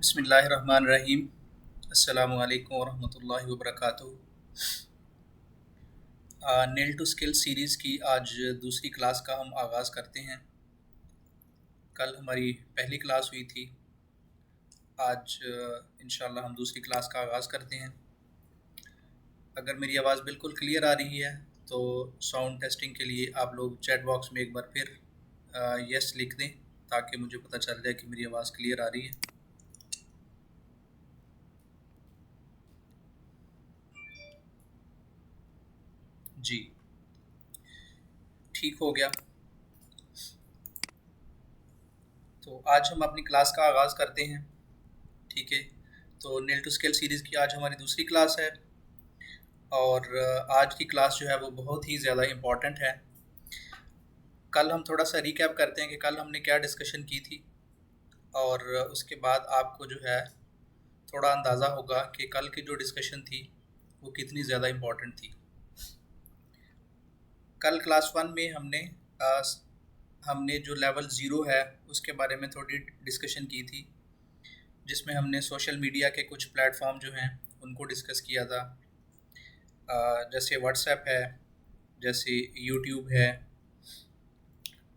बिस्मिल्लाहिर्रहमानिर्रहीम। अस्सलामु अलैकुम वरहमतुल्लाहि वबरकातुहू। नील टू स्किल सीरीज़ की आज दूसरी क्लास का हम आगाज़ करते हैं। कल हमारी पहली क्लास हुई थी। आज इंशाल्लाह हम दूसरी क्लास का आगाज़ करते हैं। अगर मेरी आवाज़ बिल्कुल क्लियर आ रही है तो साउंड टेस्टिंग के लिए आप लोग चैट बॉक्स में एक बार फिर यस लिख दें ताकि मुझे पता चल जाए कि मेरी आवाज़ क्लियर आ रही है। जी, ठीक हो गया। तो आज हम अपनी क्लास का आगाज़ करते हैं। ठीक है, तो नील टू स्किल सीरीज़ की आज हमारी दूसरी क्लास है और आज की क्लास जो है वो बहुत ही ज़्यादा इम्पॉर्टेंट है। कल हम थोड़ा सा रिकैप करते हैं कि कल हमने क्या डिस्कशन की थी और उसके बाद आपको जो है थोड़ा अंदाज़ा होगा कि कल की जो डिस्कशन थी वो कितनी ज़्यादा इम्पॉर्टेंट थी। कल क्लास वन में अ, हमने जो लेवल ज़ीरो है उसके बारे में थोड़ी डिस्कशन की थी, जिसमें हमने सोशल मीडिया के कुछ प्लेटफॉर्म जो हैं उनको डिस्कस किया था। जैसे व्हाट्सएप है, जैसे यूट्यूब है,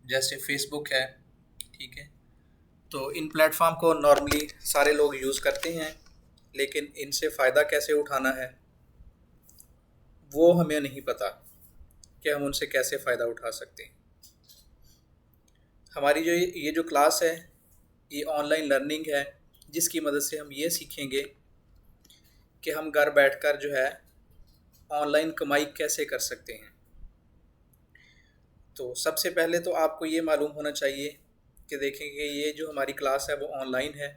जैसे फेसबुक है। ठीक है, तो इन प्लेटफॉर्म को नॉर्मली सारे लोग यूज़ करते हैं, लेकिन इनसे फ़ायदा कैसे उठाना है वो हमें नहीं पता कि हम उनसे कैसे फ़ायदा उठा सकते हैं। हमारी जो ये जो क्लास है ये ऑनलाइन लर्निंग है, जिसकी मदद से हम ये सीखेंगे कि हम घर बैठकर जो है ऑनलाइन कमाई कैसे कर सकते हैं। तो सबसे पहले तो आपको ये मालूम होना चाहिए कि देखें कि ये जो हमारी क्लास है वो ऑनलाइन है।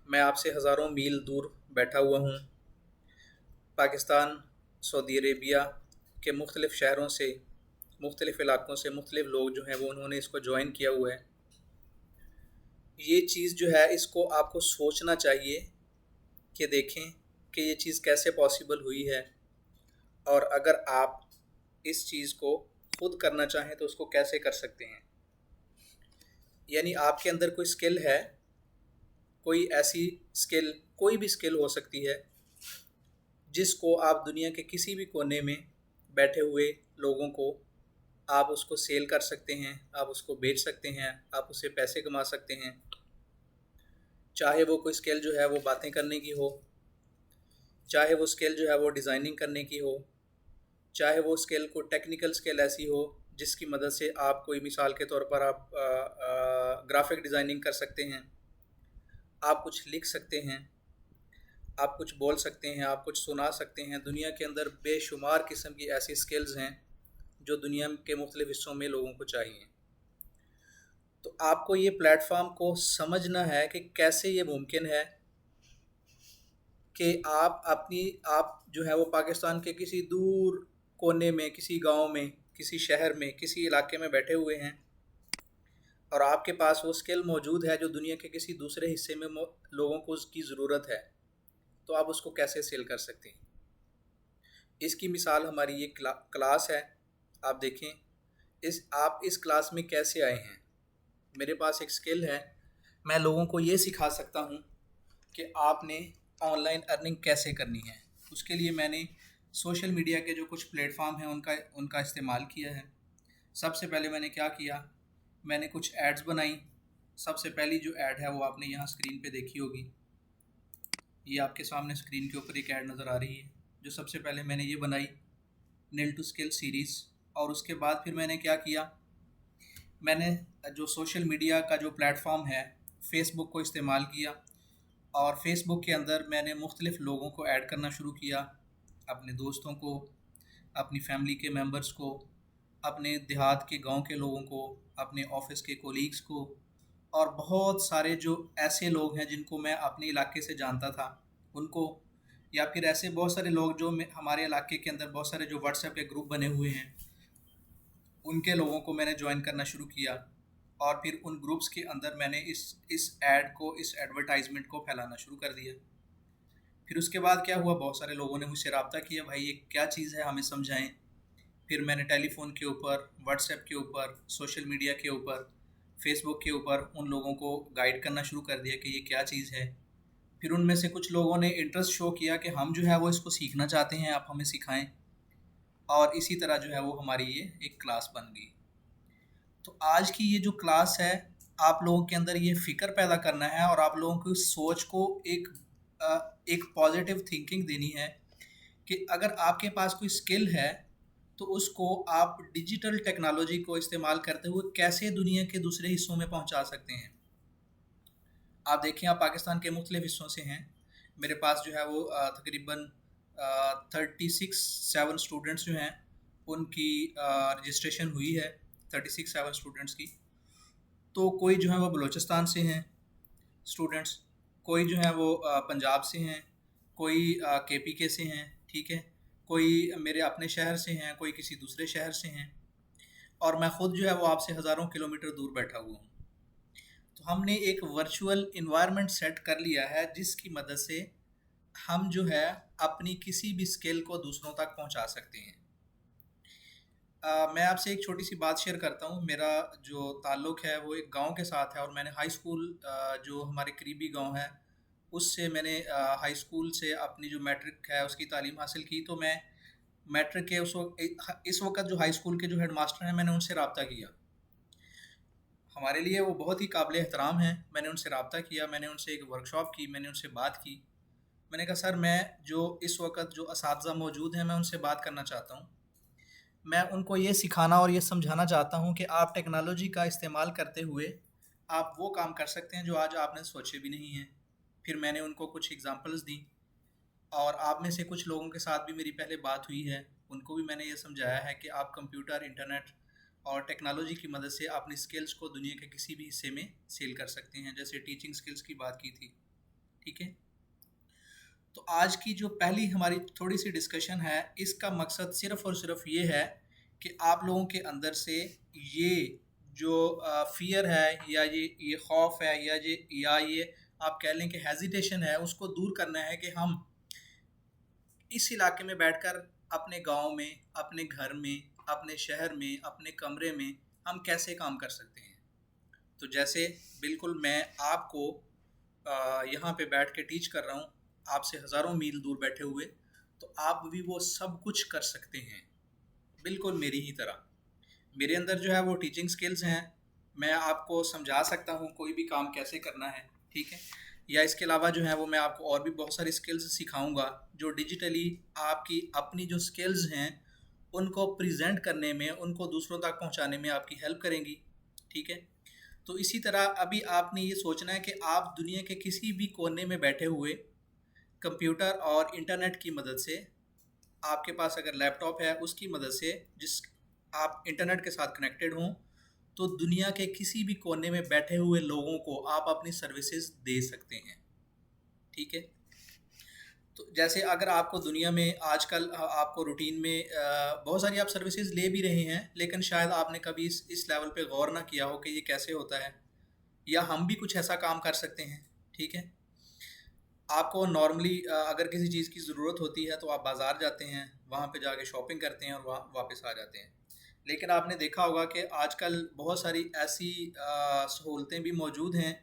मैं आपसे हज़ारों मील दूर बैठा हुआ हूँ। पाकिस्तान, सऊदी अरेबिया के मुख्तलिफ़ शहरों से, मुख्तलिफ़ इलाक़ों से मुख्तलिफ़ लोग जो हैं वो उन्होंने इसको जॉइन किया हुआ है। ये चीज़ जो है इसको आपको सोचना चाहिए कि देखें कि ये चीज़ कैसे पॉसिबल हुई है, और अगर आप इस चीज़ को खुद करना चाहें तो उसको कैसे कर सकते हैं। यानी आपके अंदर कोई स्किल है, कोई ऐसी स्किल, कोई भी स्किल हो सकती है जिसको आप दुनिया के किसी भी कोने में बैठे हुए लोगों को आप उसको सेल कर सकते हैं, आप उसको बेच सकते हैं, आप उससे पैसे कमा सकते हैं। चाहे वो कोई स्किल जो है वो बातें करने की हो, चाहे वो स्किल जो है वो डिज़ाइनिंग करने की हो, चाहे वो स्किल को टेक्निकल स्किल ऐसी हो जिसकी मदद से आप कोई मिसाल के तौर पर आप ग्राफिक डिज़ाइनिंग कर सकते हैं, आप कुछ लिख सकते हैं, आप कुछ बोल सकते हैं, आप कुछ सुना सकते हैं। दुनिया के अंदर बेशुमार किस्म की ऐसी स्किल्स हैं जो दुनिया के मुख्तलिफ़ हिस्सों में लोगों को चाहिए। तो आपको ये प्लेटफॉर्म को समझना है कि कैसे ये मुमकिन है कि आप जो है वो पाकिस्तान के किसी दूर कोने में, किसी गांव में, किसी शहर में, किसी इलाके में बैठे हुए हैं और आपके पास वो स्किल मौजूद है जो दुनिया के किसी दूसरे हिस्से में लोगों को उसकी ज़रूरत है। तो आप उसको कैसे सेल कर सकते हैं। इसकी मिसाल हमारी ये क्लास है। आप देखें आप इस क्लास में कैसे आए हैं। मेरे पास एक स्किल है, मैं लोगों को ये सिखा सकता हूँ कि आपने ऑनलाइन अर्निंग कैसे करनी है। उसके लिए मैंने सोशल मीडिया के जो कुछ प्लेटफॉर्म हैं उनका उनका इस्तेमाल किया है। सबसे पहले मैंने क्या किया, मैंने कुछ एड्स बनाई। सबसे पहली जो ऐड है वो आपने यहाँ स्क्रीन पे देखी होगी। ये आपके सामने स्क्रीन के ऊपर एक ऐड नज़र आ रही है जो सबसे पहले मैंने ये बनाई, नील टू स्किल सीरीज़। और उसके बाद फिर मैंने क्या किया, मैंने जो सोशल मीडिया का जो प्लेटफॉर्म है फेसबुक को इस्तेमाल किया और फेसबुक के अंदर मैंने मुख्तलिफ़ लोगों को ऐड करना शुरू किया, अपने दोस्तों को, अपनी फैमिली के मेंबर्स को, अपने देहात के गांव के लोगों को, अपने ऑफिस के कोलीग्स को, और बहुत सारे जो ऐसे लोग हैं जिनको मैं अपने इलाके से जानता था उनको, या फिर ऐसे बहुत सारे लोग जो हमारे इलाके के अंदर बहुत सारे जो व्हाट्सएप के ग्रुप बने हुए हैं उनके लोगों को मैंने ज्वाइन करना शुरू किया। और फिर उन ग्रुप्स के अंदर मैंने इस ऐड को, इस एडवर्टाइजमेंट को फैलाना शुरू कर दिया। फिर उसके बाद क्या हुआ, बहुत सारे लोगों ने मुझसे रब्ता किया, भाई ये क्या चीज़ है, हमें समझाएं। फिर मैंने टेलीफ़ोन के ऊपर, व्हाट्सएप के ऊपर, सोशल मीडिया के ऊपर, फेसबुक के ऊपर उन लोगों को गाइड करना शुरू कर दिया कि ये क्या चीज़ है। फिर उनमें से कुछ लोगों ने इंटरेस्ट शो किया कि हम जो है वो इसको सीखना चाहते हैं, आप हमें सिखाएं। और इसी तरह जो है वो हमारी ये एक क्लास बन गई। तो आज की ये जो क्लास है, आप लोगों के अंदर ये फ़िक्र पैदा करना है और आप लोगों की सोच को एक पॉजिटिव थिंकिंग देनी है कि अगर आपके पास कोई स्किल है तो उसको आप डिजिटल टेक्नोलॉजी को इस्तेमाल करते हुए कैसे दुनिया के दूसरे हिस्सों में पहुंचा सकते हैं। आप देखें, आप पाकिस्तान के मुख्तलिफ हिस्सों से हैं। मेरे पास जो है वो तकरीबन 36 7 स्टूडेंट्स जो हैं उनकी रजिस्ट्रेशन हुई है, 36 7 स्टूडेंट्स की। तो कोई जो है वो बलूचिस्तान से हैं स्टूडेंट्स, कोई जो है वो पंजाब से हैं, कोई KPK से हैं, ठीक है, कोई मेरे अपने शहर से हैं, कोई किसी दूसरे शहर से हैं, और मैं ख़ुद जो है वो आपसे हज़ारों किलोमीटर दूर बैठा हुआ हूँ। तो हमने एक वर्चुअल इन्वायरमेंट सेट कर लिया है जिसकी मदद से हम जो है अपनी किसी भी स्किल को दूसरों तक पहुंचा सकते हैं। मैं आपसे एक छोटी सी बात शेयर करता हूँ। मेरा जो ताल्लुक़ है वो एक गांव के साथ है, और मैंने हाई स्कूल जो हमारे करीबी गांव है उससे मैंने हाई स्कूल से अपनी जो मैट्रिक है उसकी तालीम हासिल की। तो मैं मैट्रिक के इस वक्त जो हाई स्कूल के जो हेड मास्टर हैं मैंने उनसे रब्ता किया। हमारे लिए वो बहुत ही काबिल एहतराम हैं। मैंने उनसे रब्ता किया, मैंने उनसे एक वर्कशॉप की, मैंने उनसे बात की। मैंने कहा सर, मैं जो इस वक्त जो असातिज़ा मौजूद हैं मैं उनसे बात करना चाहता हूँ। मैं उनको ये सिखाना और ये समझाना चाहता हूँ कि आप टेक्नोलॉजी का इस्तेमाल करते हुए आप वो काम कर सकते हैं जो आज आपने सोचे भी नहीं हैं। फिर मैंने उनको कुछ एग्ज़ाम्पल्स दी, और आप में से कुछ लोगों के साथ भी मेरी पहले बात हुई है, उनको भी मैंने ये समझाया है कि आप कंप्यूटर, इंटरनेट और टेक्नोलॉजी की मदद से अपनी स्किल्स को दुनिया के किसी भी हिस्से में सेल कर सकते हैं। जैसे टीचिंग स्किल्स की बात की थी, ठीक है। तो आज की जो पहली हमारी थोड़ी सी डिस्कशन है, इसका मकसद सिर्फ़ और सिर्फ ये है कि आप लोगों के अंदर से ये जो फ़ियर है, या ये खौफ है, या ये आप कह लें कि हेजिटेशन है, उसको दूर करना है कि हम इस इलाके में बैठकर अपने गांव में, अपने घर में, अपने शहर में, अपने कमरे में हम कैसे काम कर सकते हैं। तो जैसे बिल्कुल मैं आपको यहाँ पे बैठ के टीच कर रहा हूँ, आपसे हज़ारों मील दूर बैठे हुए, तो आप भी वो सब कुछ कर सकते हैं, बिल्कुल मेरी ही तरह। मेरे अंदर जो है वो टीचिंग स्किल्स हैं, मैं आपको समझा सकता हूँ कोई भी काम कैसे करना है, ठीक है। या इसके अलावा जो है वो मैं आपको और भी बहुत सारी स्किल्स सिखाऊंगा जो डिजिटली आपकी अपनी जो स्किल्स हैं उनको प्रेजेंट करने में, उनको दूसरों तक पहुंचाने में आपकी हेल्प करेंगी, ठीक है। तो इसी तरह अभी आपने ये सोचना है कि आप दुनिया के किसी भी कोने में बैठे हुए कंप्यूटर और इंटरनेट की मदद से, आपके पास अगर लैपटॉप है उसकी मदद से, जिस आप इंटरनेट के साथ कनेक्टेड हों, तो दुनिया के किसी भी कोने में बैठे हुए लोगों को आप अपनी सर्विसेज दे सकते हैं, ठीक है। तो जैसे अगर आपको दुनिया में आजकल आपको रूटीन में बहुत सारी आप सर्विसेज ले भी रहे हैं, लेकिन शायद आपने कभी इस लेवल पे गौर ना किया हो कि ये कैसे होता है, या हम भी कुछ ऐसा काम कर सकते हैं, ठीक है। आपको नॉर्मली अगर किसी चीज़ की ज़रूरत होती है तो आप बाज़ार जाते हैं, वहाँ पे जाके शॉपिंग करते हैं और वहाँ वापस आ जाते हैं। लेकिन आपने देखा होगा कि आजकल बहुत सारी ऐसी सहूलतें भी मौजूद हैं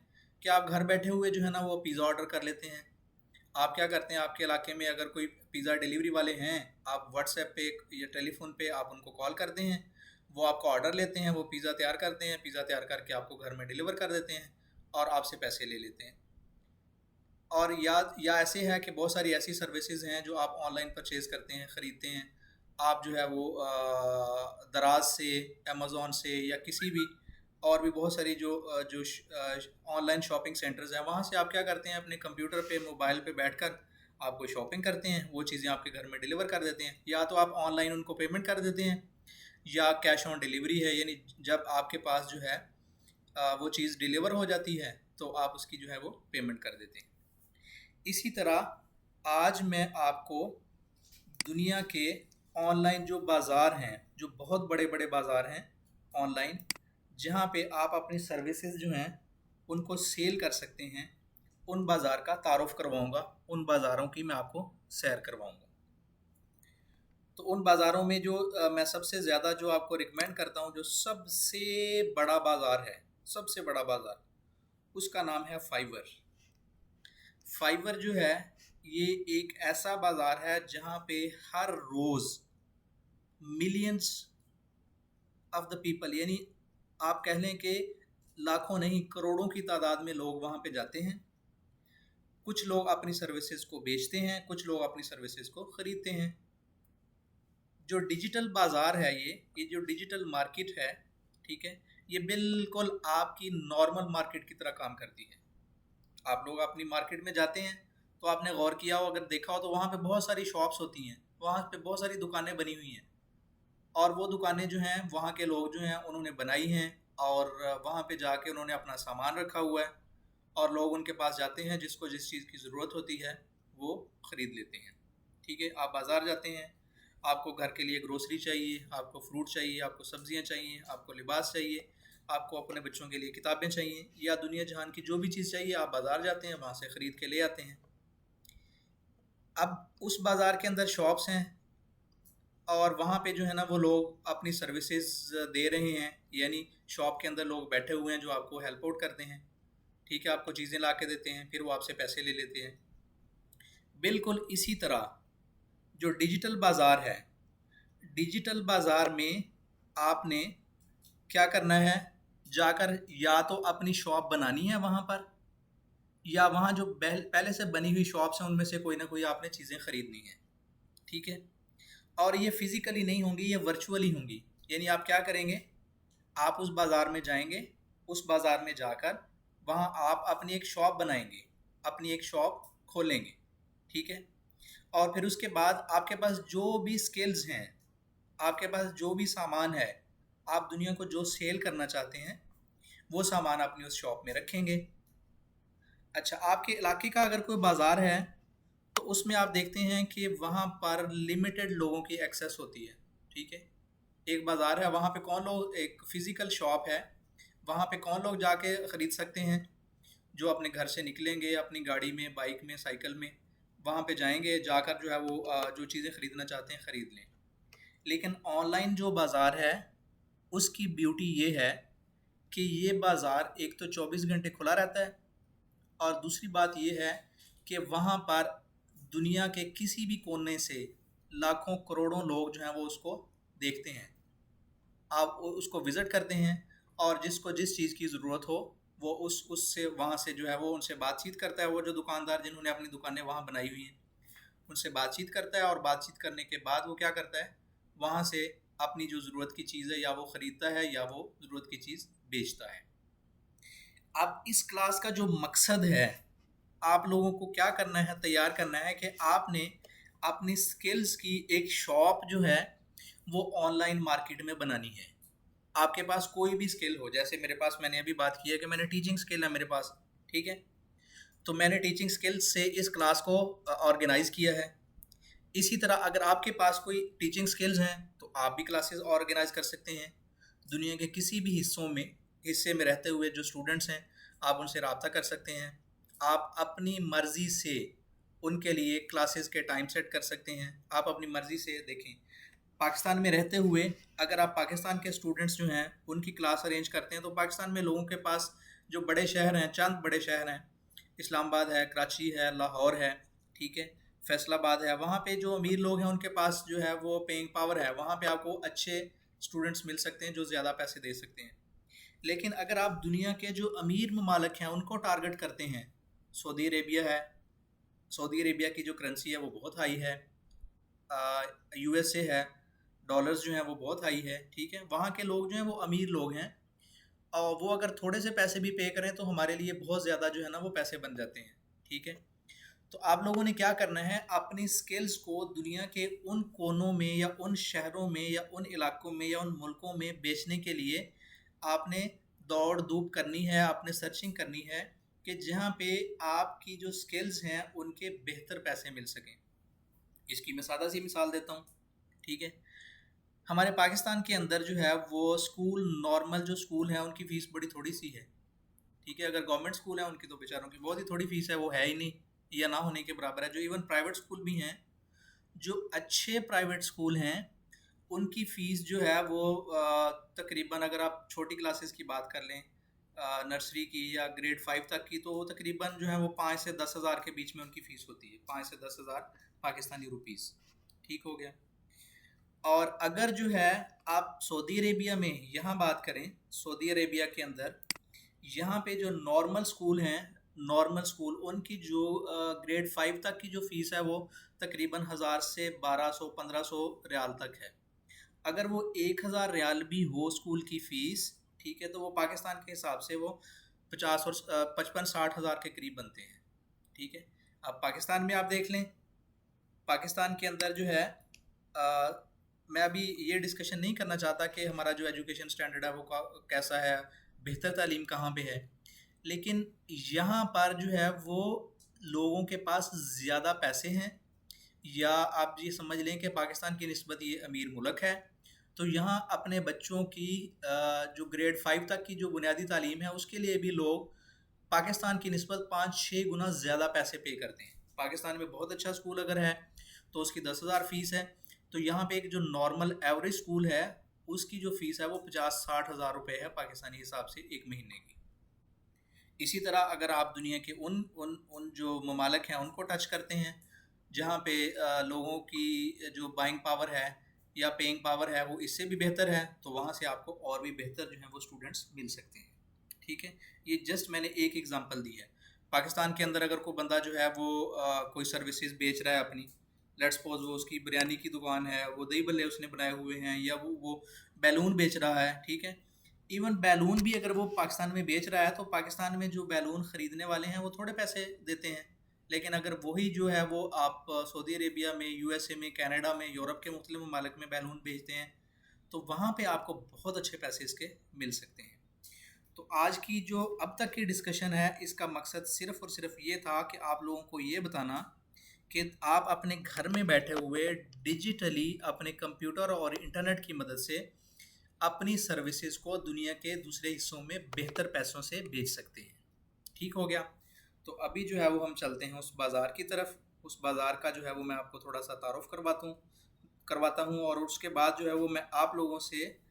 कि आप घर बैठे हुए जो है ना वो पिज़्ज़ा ऑर्डर कर लेते हैं। आप क्या करते हैं, आपके इलाके में अगर कोई पिज़्ज़ा डिलीवरी वाले हैं, आप व्हाट्सएप पे या टेलीफोन पे आप उनको कॉल करते हैं, वो आपका ऑर्डर लेते हैं, वो पिज़्ज़ा तैयार करते हैं, पिज़्ज़ा तैयार करके आपको घर में डिलीवर कर देते हैं और आपसे पैसे ले लेते हैं। और या ऐसे है कि बहुत सारी ऐसी सर्विसेज हैं जो आप ऑनलाइन परचेज़ करते हैं, ख़रीदते हैं। आप जो है वो दराज से, अमेज़ॉन से, या किसी भी और भी बहुत सारी जो ऑनलाइन शॉपिंग सेंटर्स हैं, वहाँ से आप क्या करते हैं, अपने कंप्यूटर पे, मोबाइल पे बैठकर आप कोई शॉपिंग करते हैं, वो चीज़ें आपके घर में डिलीवर कर देते हैं। या तो आप ऑनलाइन उनको पेमेंट कर देते हैं, या कैश ऑन डिलीवरी है, यानी जब आपके पास जो है वो चीज़ डिलीवर हो जाती है तो आप उसकी जो है वो पेमेंट कर देते हैं। इसी तरह आज मैं आपको दुनिया के ऑनलाइन जो बाज़ार हैं, जो बहुत बड़े बड़े बाज़ार हैं ऑनलाइन, जहाँ पे आप अपनी सर्विसेज जो हैं उनको सेल कर सकते हैं, उन बाज़ार का तारुफ करवाऊँगा, उन बाज़ारों की मैं आपको सैर करवाऊँगा। तो उन बाज़ारों में जो मैं सबसे ज़्यादा जो आपको रिकमेंड करता हूँ, जो सबसे बड़ा बाज़ार है, सबसे बड़ा बाज़ार, उसका नाम है फाइवर। फाइवर जो है ये एक ऐसा बाज़ार है जहाँ पे हर रोज़ मिलियंस ऑफ द पीपल, यानी आप कह लें कि लाखों नहीं करोड़ों की तादाद में लोग वहाँ पे जाते हैं। कुछ लोग अपनी सर्विसेज को बेचते हैं, कुछ लोग अपनी सर्विसेज को ख़रीदते हैं। जो डिजिटल बाज़ार है ये जो डिजिटल मार्केट है, ठीक है, ये बिल्कुल आपकी नॉर्मल मार्केट की तरह काम करती है। आप लोग अपनी मार्केट में जाते हैं तो आपने गौर किया हो, अगर देखा हो तो वहाँ पे बहुत सारी शॉप्स होती हैं, वहाँ पे बहुत सारी दुकानें बनी हुई हैं, और वो दुकानें जो हैं वहाँ के लोग जो हैं उन्होंने बनाई हैं, और वहाँ पे जाके उन्होंने अपना सामान रखा हुआ है, और लोग उनके पास जाते हैं, जिसको जिस चीज़ की ज़रूरत होती है वो ख़रीद लेते हैं। ठीक है, आप बाज़ार जाते हैं, आपको घर के लिए ग्रोसरी चाहिए, आपको फ्रूट चाहिए, आपको सब्जियां चाहिए, आपको लिबास चाहिए, आपको अपने बच्चों के लिए किताबें चाहिए, या दुनिया जहान की जो भी चीज़ चाहिए, आप बाज़ार जाते हैं, वहाँ से ख़रीद के ले आते हैं। अब उस बाज़ार के अंदर शॉप्स हैं, और वहाँ पे जो है ना वो लोग अपनी सर्विसेज दे रहे हैं, यानी शॉप के अंदर लोग बैठे हुए हैं जो आपको हेल्प आउट करते हैं। ठीक है, आपको चीज़ें ला के देते हैं, फिर वो आपसे पैसे ले लेते हैं। बिल्कुल इसी तरह जो डिजिटल बाज़ार है, डिजिटल बाज़ार में आपने क्या करना है, जाकर या तो अपनी शॉप बनानी है वहाँ पर, या वहाँ जो पहले से बनी हुई शॉप्स हैं उनमें से कोई ना कोई आपने चीज़ें ख़रीदनी है। ठीक है, और ये फिज़िकली नहीं होंगी, ये वर्चुअली होंगी। यानी आप क्या करेंगे, आप उस बाज़ार में जाएंगे, उस बाज़ार में जाकर वहाँ आप अपनी एक शॉप बनाएंगे, अपनी एक शॉप खोलेंगे। ठीक है, और फिर उसके बाद आपके पास जो भी स्किल्स हैं, आपके पास जो भी सामान है, आप दुनिया को जो सेल करना चाहते हैं वो सामान अपनी उस शॉप में रखेंगे। अच्छा, आपके इलाके का अगर कोई बाज़ार है तो उसमें आप देखते हैं कि वहाँ पर लिमिटेड लोगों की एक्सेस होती है। ठीक है, एक बाज़ार है, वहाँ पे कौन लोग, एक फ़िज़िकल शॉप है, वहाँ पे कौन लोग जाके ख़रीद सकते हैं, जो अपने घर से निकलेंगे अपनी गाड़ी में, बाइक में, साइकिल में, वहाँ पे जाएंगे, जाकर जो है वो जो चीज़ें ख़रीदना चाहते हैं ख़रीद लें। लेकिन ऑनलाइन जो बाज़ार है उसकी ब्यूटी ये है कि ये बाज़ार एक तो 24 घंटे खुला रहता है, और दूसरी बात ये है कि वहाँ पर दुनिया के किसी भी कोने से लाखों करोड़ों लोग जो हैं वो उसको देखते हैं। आप उसको विज़िट करते हैं, और जिसको जिस चीज़ की ज़रूरत हो वो उससे वहाँ से जो है वो उनसे बातचीत करता है। वो जो दुकानदार जिन्होंने अपनी दुकानें वहाँ बनाई हुई हैं उनसे बातचीत करता है, और बातचीत करने के बाद वो क्या करता है, वहाँ से अपनी जो ज़रूरत की चीज़ है या वो ख़रीदता है या वो ज़रूरत की चीज़ बेचता है। अब इस क्लास का जो मकसद है, आप लोगों को क्या करना है, तैयार करना है कि आपने अपनी स्किल्स की एक शॉप जो है वो ऑनलाइन मार्केट में बनानी है। आपके पास कोई भी स्किल हो, जैसे मेरे पास, मैंने अभी बात की है कि मैंने टीचिंग स्किल है मेरे पास। ठीक है, तो मैंने टीचिंग स्किल्स से इस क्लास को ऑर्गेनाइज़ किया है। इसी तरह अगर आपके पास कोई टीचिंग स्किल्स हैं तो आप भी क्लासेस ऑर्गेनाइज कर सकते हैं। दुनिया के किसी भी हिस्से में रहते हुए जो स्टूडेंट्स हैं, आप उनसे रब्ता कर सकते हैं। आप अपनी मर्ज़ी से उनके लिए क्लासेस के टाइम सेट कर सकते हैं। आप अपनी मर्ज़ी से देखें, पाकिस्तान में रहते हुए अगर आप पाकिस्तान के स्टूडेंट्स जो हैं उनकी क्लास अरेंज करते हैं, तो पाकिस्तान में लोगों के पास जो बड़े शहर हैं, चंद बड़े शहर हैं, इस्लामाबाद है, कराची है, लाहौर है, ठीक है, फैसलाबाद है, वहाँ पे जो अमीर लोग हैं उनके पास जो है वो पेइंग पावर है, वहाँ पे आपको अच्छे स्टूडेंट्स मिल सकते हैं जो ज़्यादा पैसे दे सकते हैं। लेकिन अगर आप दुनिया के जो अमीर ममालिक हैं उनको टारगेट करते हैं, सऊदी अरेबिया है, सऊदी अरेबिया की जो करेंसी है वो बहुत हाई है, यूएसए है, डॉलर्स जो हैं वो बहुत हाई है, ठीक है, वहाँ के लोग जो हैं वो अमीर लोग हैं, और वो अगर थोड़े से पैसे भी पे करें तो हमारे लिए बहुत ज़्यादा जो है ना वो पैसे बन जाते हैं। ठीक है, तो आप लोगों ने क्या करना है, अपनी स्किल्स को दुनिया के उन कोनों में या उन शहरों में या उन इलाकों में या उन मुल्कों में बेचने के लिए आपने दौड़ धूप करनी है, आपने सर्चिंग करनी है कि जहाँ पे आपकी जो स्किल्स हैं उनके बेहतर पैसे मिल सकें। इसकी मैं सादा सी मिसाल देता हूँ। ठीक है, हमारे पाकिस्तान के अंदर जो है वो स्कूल, नॉर्मल जो स्कूल हैं उनकी फ़ीस बड़ी थोड़ी सी है। ठीक है, अगर गवर्नमेंट स्कूल है उनकी तो बेचारों की बहुत ही थोड़ी फ़ीस है, वो है ही नहीं या ना होने के बराबर है। जो इवन प्राइवेट स्कूल भी हैं, जो अच्छे प्राइवेट स्कूल हैं, उनकी फ़ीस जो है वो तकरीबन, अगर आप छोटी क्लासेस की बात कर लें, नर्सरी की या ग्रेड 5 तक की, तो वो तकरीबन जो है वो 5 से 10 हज़ार के बीच में उनकी फ़ीस होती है, 5 से 10 हज़ार पाकिस्तानी रुपीस। ठीक हो गया। और अगर जो है आप सऊदी अरेबिया में यहाँ बात करें, सऊदी अरेबिया के अंदर यहाँ पे जो नॉर्मल स्कूल हैं, नॉर्मल स्कूल उनकी जो ग्रेड 5 तक की जो फ़ीस है वो तकरीबन 1000 से 1200-1500 रियाल तक है। अगर वो 1000 रियाल भी हो स्कूल की फ़ीस, ठीक है, तो वो पाकिस्तान के हिसाब से वो 50 और 55-60 हज़ार के करीब बनते हैं। ठीक है। अब पाकिस्तान में आप देख लें, पाकिस्तान के अंदर जो है आ, मैं अभी ये डिस्कशन नहीं करना चाहता कि हमारा जो एजुकेशन स्टैंडर्ड है वो कैसा है, बेहतर तालीम कहाँ पे है, लेकिन यहाँ पर जो है वो लोगों के पास ज़्यादा पैसे हैं, या आप ये समझ लें कि पाकिस्तान की निस्बत ये अमीर मुल्क है, तो यहाँ अपने बच्चों की जो ग्रेड 5 तक की जो बुनियादी तालीम है उसके लिए भी लोग पाकिस्तान की निस्बत 5-6 गुना ज़्यादा पैसे पे करते हैं। पाकिस्तान में बहुत अच्छा स्कूल अगर है तो उसकी 10,000 फ़ीस है, तो यहाँ पे एक जो नॉर्मल एवरेज स्कूल है उसकी जो फ़ीस है वो 50-60 हज़ार रुपये है पाकिस्तानी हिसाब से एक महीने की। इसी तरह अगर आप दुनिया के उन उन उन जो ममालिक हैं उनको टच करते हैं जहाँ पे लोगों की जो बाइंग पावर है या पेइंग पावर है वो इससे भी बेहतर है, तो वहाँ से आपको और भी बेहतर जो है वो स्टूडेंट्स मिल सकते हैं। ठीक है। ये जस्ट मैंने एक एग्जांपल दी है। पाकिस्तान के अंदर अगर कोई बंदा जो है वो कोई सर्विसेज बेच रहा है अपनी, लेट्स सपोज वो उसकी बिरयानी की दुकान है, वो दही बल्ले उसने बनाए हुए हैं, या वो बैलून बेच रहा है, ठीक है। इवन बैलून भी अगर वो पाकिस्तान में बेच रहा है तो पाकिस्तान में जो बैलून ख़रीदने वाले हैं वो थोड़े पैसे देते हैं, लेकिन अगर वही जो है वो आप सऊदी अरेबिया में, यूएसए में, कनाडा में, यूरोप के मुख्तलिफ ममालिक में बैलून बेचते हैं तो वहाँ पे आपको बहुत अच्छे पैसे इसके मिल सकते हैं। तो आज की जो अब तक की डिस्कशन है इसका मकसद सिर्फ़ और सिर्फ ये था कि आप लोगों को ये बताना कि आप अपने घर में बैठे हुए डिजिटली अपने कंप्यूटर और इंटरनेट की मदद से अपनी सर्विसेज को दुनिया के दूसरे हिस्सों में बेहतर पैसों से बेच सकते हैं। ठीक हो गया। तो अभी जो है वो हम चलते हैं उस बाज़ार की तरफ। उस बाज़ार का जो है वो मैं आपको थोड़ा सा तारुफ करवाता हूँ और उसके बाद जो है वो मैं आप लोगों से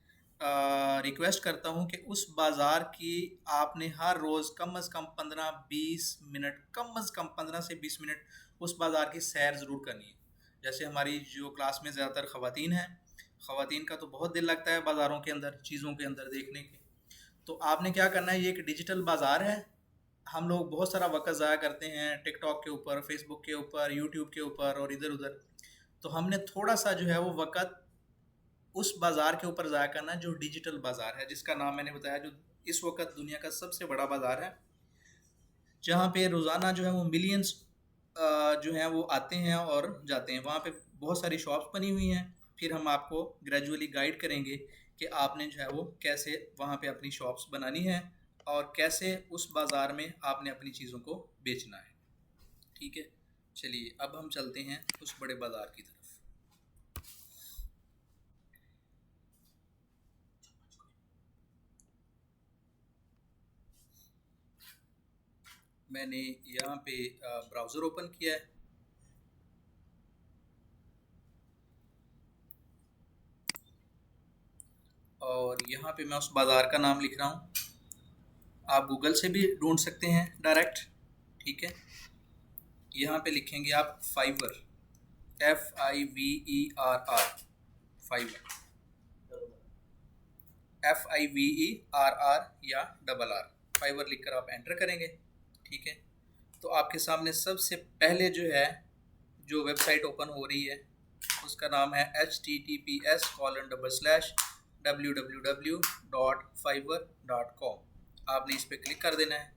रिक्वेस्ट करता हूँ कि उस बाज़ार की आपने हर रोज़ कम अज़ कम 15-20 मिनट, कम अज़ कम 15 से 20 मिनट उस बाज़ार की सैर ज़रूर करनी है। जैसे हमारी जो क्लास में ज़्यादातर ख़वातीन हैं, ख़वातीन का तो बहुत दिल लगता है बाज़ारों के अंदर चीज़ों के अंदर देखने के। तो आपने क्या करना है, ये एक डिजिटल बाज़ार है। हम लोग बहुत सारा वक़्त ज़ाया करते हैं टिकटॉक के ऊपर, फेसबुक के ऊपर, यूट्यूब के ऊपर और इधर-उधर। तो हमने थोड़ा-सा जो है वो वक़्त उस बाज़ार के ऊपर ज़ाया करना है जो डिजिटल बाज़ार है, जिसका नाम मैंने बताया, जो इस वक़्त दुनिया का सबसे बड़ा बाज़ार है, जहाँ पे रोज़ाना जो है वो मिलियंस जो हैं वो आते हैं और जाते हैं। वहाँ पे बहुत सारी शॉप्स बनी हुई हैं। फिर हम आपको ग्रेजुअली गाइड करेंगे कि आपने जो है वो कैसे वहाँ पे अपनी शॉप्स बनानी है और कैसे उस बाज़ार में आपने अपनी चीज़ों को बेचना है। ठीक है। चलिए अब हम चलते हैं उस बड़े बाज़ार की तरफ। मैंने यहाँ पे ब्राउज़र ओपन किया है। और यहाँ पे मैं उस बाज़ार का नाम लिख रहा हूँ। आप गूगल से भी ढूंढ सकते हैं डायरेक्ट। ठीक है। यहाँ पे लिखेंगे आप फाइवर, FIVERR, फाइवर, FIVERR या RR, फाइवर लिखकर आप एंटर करेंगे। ठीक है। तो आपके सामने सबसे पहले जो है जो वेबसाइट ओपन हो रही है उसका नाम है https://www.fiverr.com। आपने इस पर क्लिक कर देना है।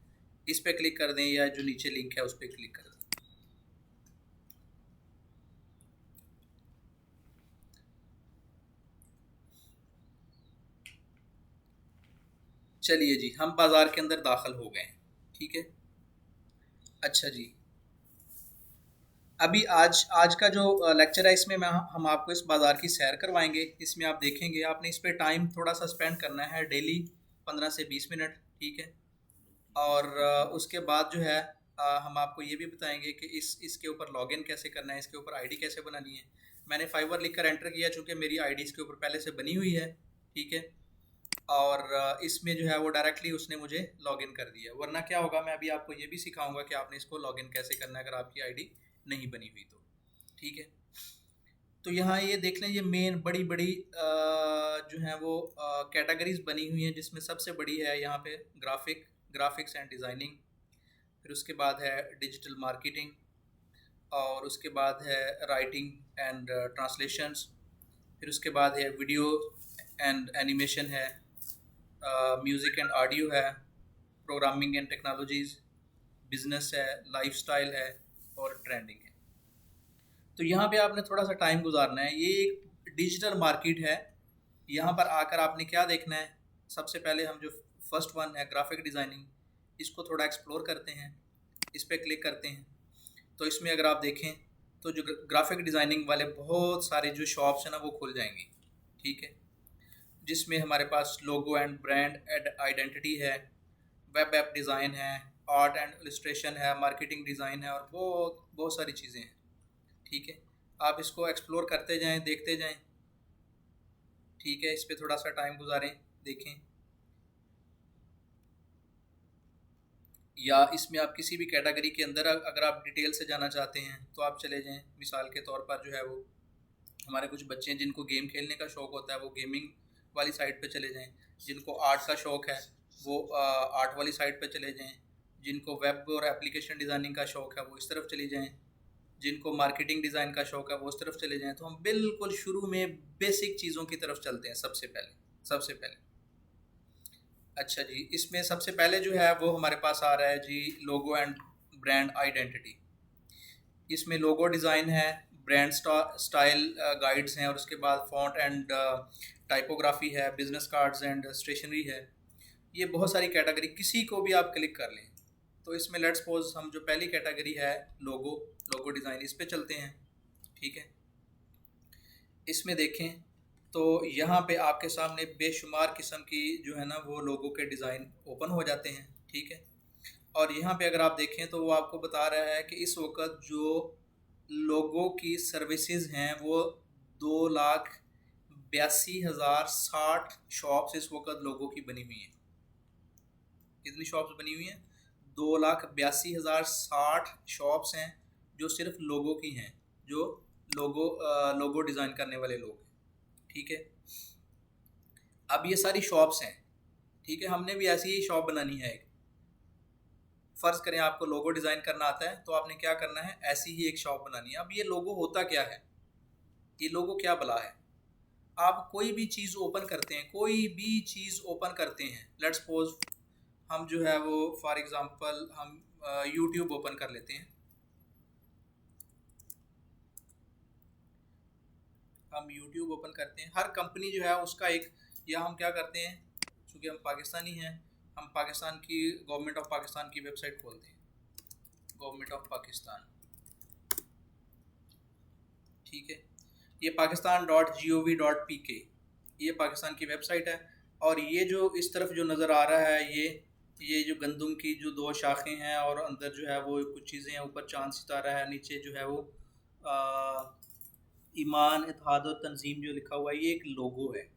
इस पर क्लिक कर दें या जो नीचे लिंक है उस पर क्लिक कर दें। चलिए जी, हम बाज़ार के अंदर दाखिल हो गए। ठीक है। अच्छा जी, अभी आज आज का जो लेक्चर है इसमें हम आपको इस बाज़ार की सैर करवाएंगे। इसमें आप देखेंगे आपने इस पे टाइम थोड़ा सा स्पेंड करना है डेली, 15 से 20 मिनट। ठीक है। और उसके बाद जो है हम आपको ये भी बताएंगे कि इसके ऊपर लॉगिन कैसे करना है, इसके ऊपर आईडी कैसे बनानी है। मैंने फाइवर लिख कर एंटर किया चूँकि मेरी आईडी इसके ऊपर पहले से बनी हुई है। ठीक है। और इसमें जो है वो डायरेक्टली उसने मुझे लॉगिन कर दिया। वरना क्या होगा, मैं अभी आपको ये भी सिखाऊंगा कि आपने इसको लॉगिन कैसे करना है अगर आपकी आईडी नहीं बनी हुई तो। ठीक है, तो यहाँ ये देख लें, ये मेन बड़ी बड़ी जो हैं वो कैटेगरीज बनी हुई हैं, जिसमें सबसे बड़ी है यहाँ पे ग्राफिक्स एंड डिज़ाइनिंग। फिर उसके बाद है डिजिटल मार्केटिंग, और उसके बाद है राइटिंग एंड ट्रांसलेशंस। फिर उसके बाद है वीडियो एंड एनिमेशन है, म्यूज़िक एंड ऑडियो है, प्रोग्रामिंग एंड टेक्नोलॉजीज़, बिजनेस है, लाइफस्टाइल है, और ट्रेंडिंग है। तो यहाँ पे आपने थोड़ा सा टाइम गुजारना है। ये एक डिजिटल मार्केट है। यहाँ पर आकर आपने क्या देखना है, सबसे पहले हम जो फर्स्ट वन है ग्राफिक डिज़ाइनिंग, इसको थोड़ा एक्सप्लोर करते हैं। इस पर क्लिक करते हैं तो इसमें अगर आप देखें तो जो ग्राफिक डिज़ाइनिंग वाले बहुत सारे जो शॉप्स हैं ना वो खुल जाएंगी। ठीक है, जिसमें हमारे पास लोगो एंड ब्रांड आइडेंटिटी है, वेब ऐप डिज़ाइन है, आर्ट एंड इलस्ट्रेशन है, मार्केटिंग डिज़ाइन है, और बहुत बहुत सारी चीज़ें हैं। ठीक है, आप इसको एक्सप्लोर करते जाएं, देखते जाएं। ठीक है, इस पर थोड़ा सा टाइम गुजारें, देखें। या इसमें आप किसी भी कैटेगरी के अंदर अगर आप डिटेल से जाना चाहते हैं तो आप चले जाएं। मिसाल के तौर पर जो है वो हमारे कुछ बच्चे हैं जिनको गेम खेलने का शौक़ होता है, वो गेमिंग वाली साइट पे चले जाएं। जिनको आर्ट का शौक़ है वो आर्ट वाली साइट पे चले जाएं। जिनको वेब और एप्लीकेशन डिज़ाइनिंग का शौक़ है वो इस तरफ चले जाएं। जिनको मार्केटिंग डिज़ाइन का शौक़ है वो उस तरफ चले जाएं। तो हम बिल्कुल शुरू में बेसिक चीज़ों की तरफ चलते हैं सबसे पहले। अच्छा जी, इसमें सबसे पहले जो है वो हमारे पास आ रहा है जी लोगो एंड ब्रांड आइडेंटिटी। इसमें लोगो डिज़ाइन है, ब्रांड स्टाइल गाइड्स हैं, और उसके बाद फॉन्ट एंड टाइपोग्राफी है, बिजनेस कार्ड्स एंड स्टेशनरी है। ये बहुत सारी कैटेगरी, किसी को भी आप क्लिक कर लें। तो इसमें लेट्स सपोज हम जो पहली कैटेगरी है लोगो डिज़ाइन, इस पे चलते हैं। ठीक है, इसमें देखें तो यहाँ पे आपके सामने बेशुमार किस्म की जो है ना वो लोगो के डिज़ाइन ओपन हो जाते हैं। ठीक है, और यहाँ पे अगर आप देखें तो वो आपको बता रहा है कि इस वक्त जो लोगों की सर्विसेज हैं वो 2,82,060 शॉप्स इस वक्त लोगों की बनी हुई हैं। कितनी शॉप्स बनी हुई हैं? 2,82,060 शॉप्स हैं जो सिर्फ लोगों की हैं, जो लोगो डिज़ाइन करने वाले लोग हैं। ठीक है, अब ये सारी शॉप्स हैं। ठीक है, हमने भी ऐसी ही शॉप बनानी है एक। फ़र्ज़ करें आपको लोगो डिज़ाइन करना आता है तो आपने क्या करना है, ऐसी ही एक शॉप बनानी है। अब ये लोगो होता क्या है, ये लोगो क्या बला है? आप कोई भी चीज़ ओपन करते हैं, लेट्स सपोज हम जो है वो फॉर एग्ज़ाम्पल हम यूट्यूब ओपन कर लेते हैं। हम यूट्यूब ओपन करते हैं, हर कंपनी जो है उसका एक, या हम क्या करते हैं, चूँकि हम पाकिस्तानी हैं, हम पाकिस्तान की गवर्नमेंट ऑफ पाकिस्तान की वेबसाइट खोलते हैं, गवर्नमेंट ऑफ पाकिस्तान। ठीक है, ये pakistan.gov.pk, ये पाकिस्तान की वेबसाइट है। और ये जो इस तरफ जो नज़र आ रहा है, ये जो गंदम की जो 2 शाखें हैं, और अंदर जो है वो कुछ चीज़ें हैं, ऊपर चांद सितारा है, नीचे जो है वो ईमान इत्तेहाद और तंजीम जो लिखा हुआ है, ये एक लोगो है,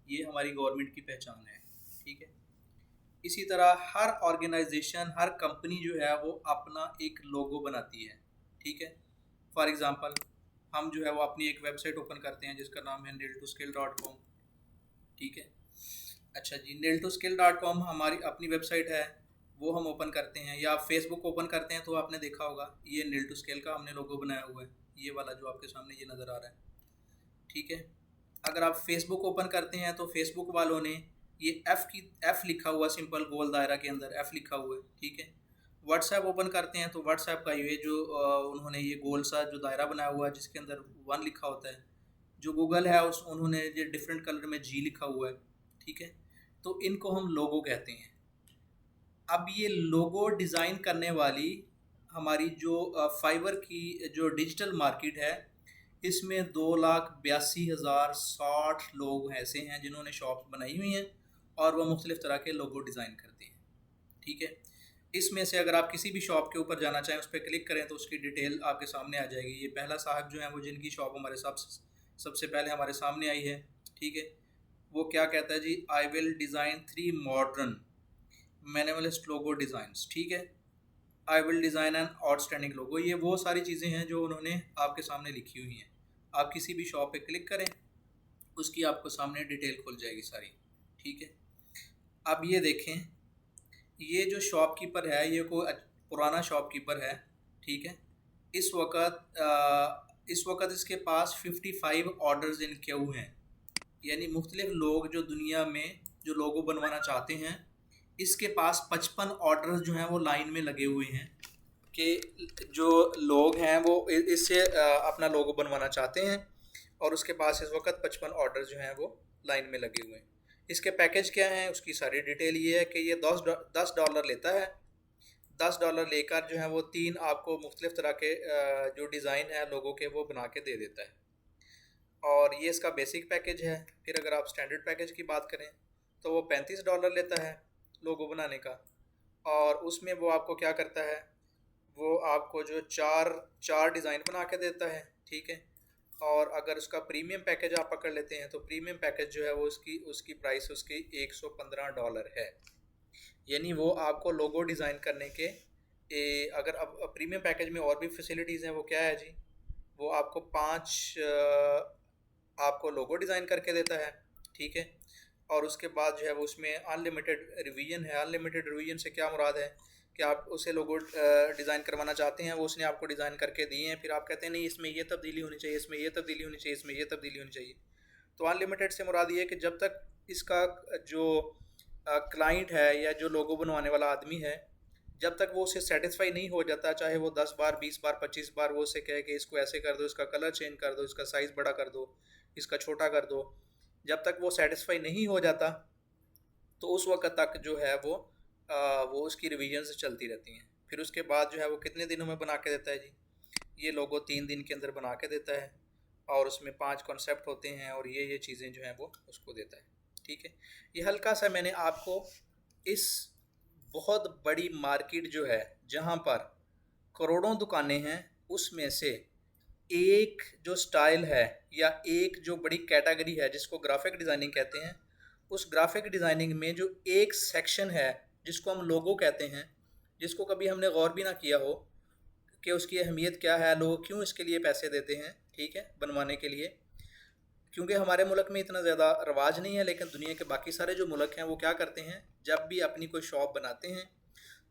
ये हमारी गवर्नमेंट की पहचान है। ठीक है, इसी तरह हर ऑर्गेनाइजेशन, हर कंपनी जो है वो अपना एक लोगो बनाती है। ठीक है, फॉर एग्ज़ाम्पल हम जो है वो अपनी एक वेबसाइट ओपन करते हैं जिसका नाम है nil2skill.com। ठीक है, अच्छा जी, nil2skill.com हमारी अपनी वेबसाइट है, वो हम ओपन करते हैं। या आप फेसबुक ओपन करते हैं तो आपने देखा होगा ये nil2skill का हमने लोगो बनाया हुआ है, ये वाला जो आपके सामने ये नज़र आ रहा है। ठीक है, अगर आप फेसबुक ओपन करते हैं तो फेसबुक वालों ने ये एफ़ लिखा हुआ, सिंपल गोल दायरा के अंदर एफ़ लिखा हुआ है। ठीक है, व्हाट्सएप ओपन करते हैं तो व्हाट्सएप का ये जो उन्होंने ये गोल सा जो दायरा बनाया हुआ है जिसके अंदर 1 लिखा होता है। जो गूगल है उन्होंने ये डिफरेंट कलर में जी लिखा हुआ है। ठीक है, तो इनको हम लोगो कहते हैं। अब ये लोगो डिज़ाइन करने वाली हमारी जो फाइवर की जो डिजिटल मार्केट है, इसमें 2,82,060 लोग ऐसे हैं जिन्होंने शॉप्स बनाई हुई हैं और वह मुख्तलिफ़ तरह के लोगो डिज़ाइन करते हैं। ठीक है, इसमें से अगर आप किसी भी शॉप के ऊपर जाना चाहें, उस पर क्लिक करें तो उसकी डिटेल आपके सामने आ जाएगी। ये पहला साहब जो है वो जिनकी शॉप हमारे सबसे पहले हमारे सामने आई है। ठीक है, वो क्या कहता है जी, I will design 3 modern minimalist logo designs, ठीक है। I will design an outstanding logo, ये वो सारी चीज़ें हैं जो उन्होंने आपके सामने लिखी हुई हैं। आप किसी भी शॉप पे क्लिक करें, उसकी आपको सामने डिटेल खुल जाएगी सारी, ठीक है। अब ये देखें, ये जो शॉपकीपर है ये कोई पुराना शॉपकीपर है, ठीक है। इस वक्त इसके पास 55 ऑर्डर्स इन क्यू हैं, यानी मुख्तलिफ लोग जो दुनिया में जो लोगो बनवाना चाहते हैं, इसके पास 55 ऑर्डर्स जो हैं वो लाइन में लगे हुए हैं कि जो लोग हैं वो इससे अपना लोगो बनवाना चाहते हैं, और उसके पास इस वक्त 55 ऑर्डर जो हैं वो लाइन में लगे हुए हैं। इसके पैकेज क्या हैं, उसकी सारी डिटेल ये है कि ये $10 लेता है। $10 लेकर जो है वो 3 आपको मुख्तलिफ तरह के जो डिज़ाइन है लोगों के वो बना के दे देता है, और ये इसका बेसिक पैकेज है। फिर अगर आप स्टैंडर्ड पैकेज की बात करें तो वो $35 लेता है लोगो बनाने का, और उसमें वो आपको क्या करता है, वो आपको जो चार चार डिज़ाइन बना के देता है, ठीक है। और अगर उसका प्रीमियम पैकेज आप पकड़ लेते हैं तो प्रीमियम पैकेज जो है वो उसकी उसकी प्राइस उसकी $115 है, यानी वो आपको लोगो डिज़ाइन करने के अगर अब प्रीमियम पैकेज में और भी फैसिलिटीज़ हैं, वो क्या है जी, वो आपको 5 आपको लोगो डिज़ाइन करके देता है, ठीक है। और उसके बाद जो है वो उसमें अनलिमिटेड रिवीजन है। अनलिमिटेड रिवीजन से क्या मुराद है कि आप उसे लोगो डिज़ाइन करवाना चाहते हैं, वो उसने आपको डिज़ाइन करके दिए हैं, फिर आप कहते हैं नहीं इसमें ये तब्दीली होनी चाहिए, इसमें ये तब्दीली होनी चाहिए, इसमें ये तब्दीली होनी चाहिए। तो अनलिमिटेड से मुराद ये है कि जब तक इसका जो क्लाइंट है या जो लोगो बनवाने वाला आदमी है, जब तक वो उससे सेटिस्फाई नहीं हो जाता, चाहे वो 10 बार 20 बार 25 बार वो उससे कहे कि इसको ऐसे कर दो, इसका कलर चेंज कर दो, इसका साइज़ बड़ा कर दो, इसका छोटा कर दो, जब तक वो सेटिस्फाई नहीं हो जाता तो उस वक्त तक जो है वो उसकी रिवीजन से चलती रहती हैं। फिर उसके बाद जो है वो कितने दिनों में बना के देता है जी, ये लोगो 3 दिन के अंदर बना के देता है, और उसमें 5 कॉन्सेप्ट होते हैं और ये चीज़ें जो हैं वो उसको देता है, ठीक है। ये हल्का सा मैंने आपको इस बहुत बड़ी मार्केट जो है जहाँ पर करोड़ों दुकानें हैं उसमें से एक जो स्टाइल है या एक जो बड़ी कैटेगरी है जिसको ग्राफिक डिज़ाइनिंग कहते हैं, उस ग्राफिक डिज़ाइनिंग में जो एक सेक्शन है जिसको हम लोगो कहते हैं, जिसको कभी हमने गौर भी ना किया हो कि उसकी अहमियत क्या है, लोग क्यों इसके लिए पैसे देते हैं, ठीक है, बनवाने के लिए। क्योंकि हमारे मुल्क में इतना ज़्यादा रवाज नहीं है, लेकिन दुनिया के बाकी सारे जो मुल्क हैं वो क्या करते हैं, जब भी अपनी कोई शॉप बनाते हैं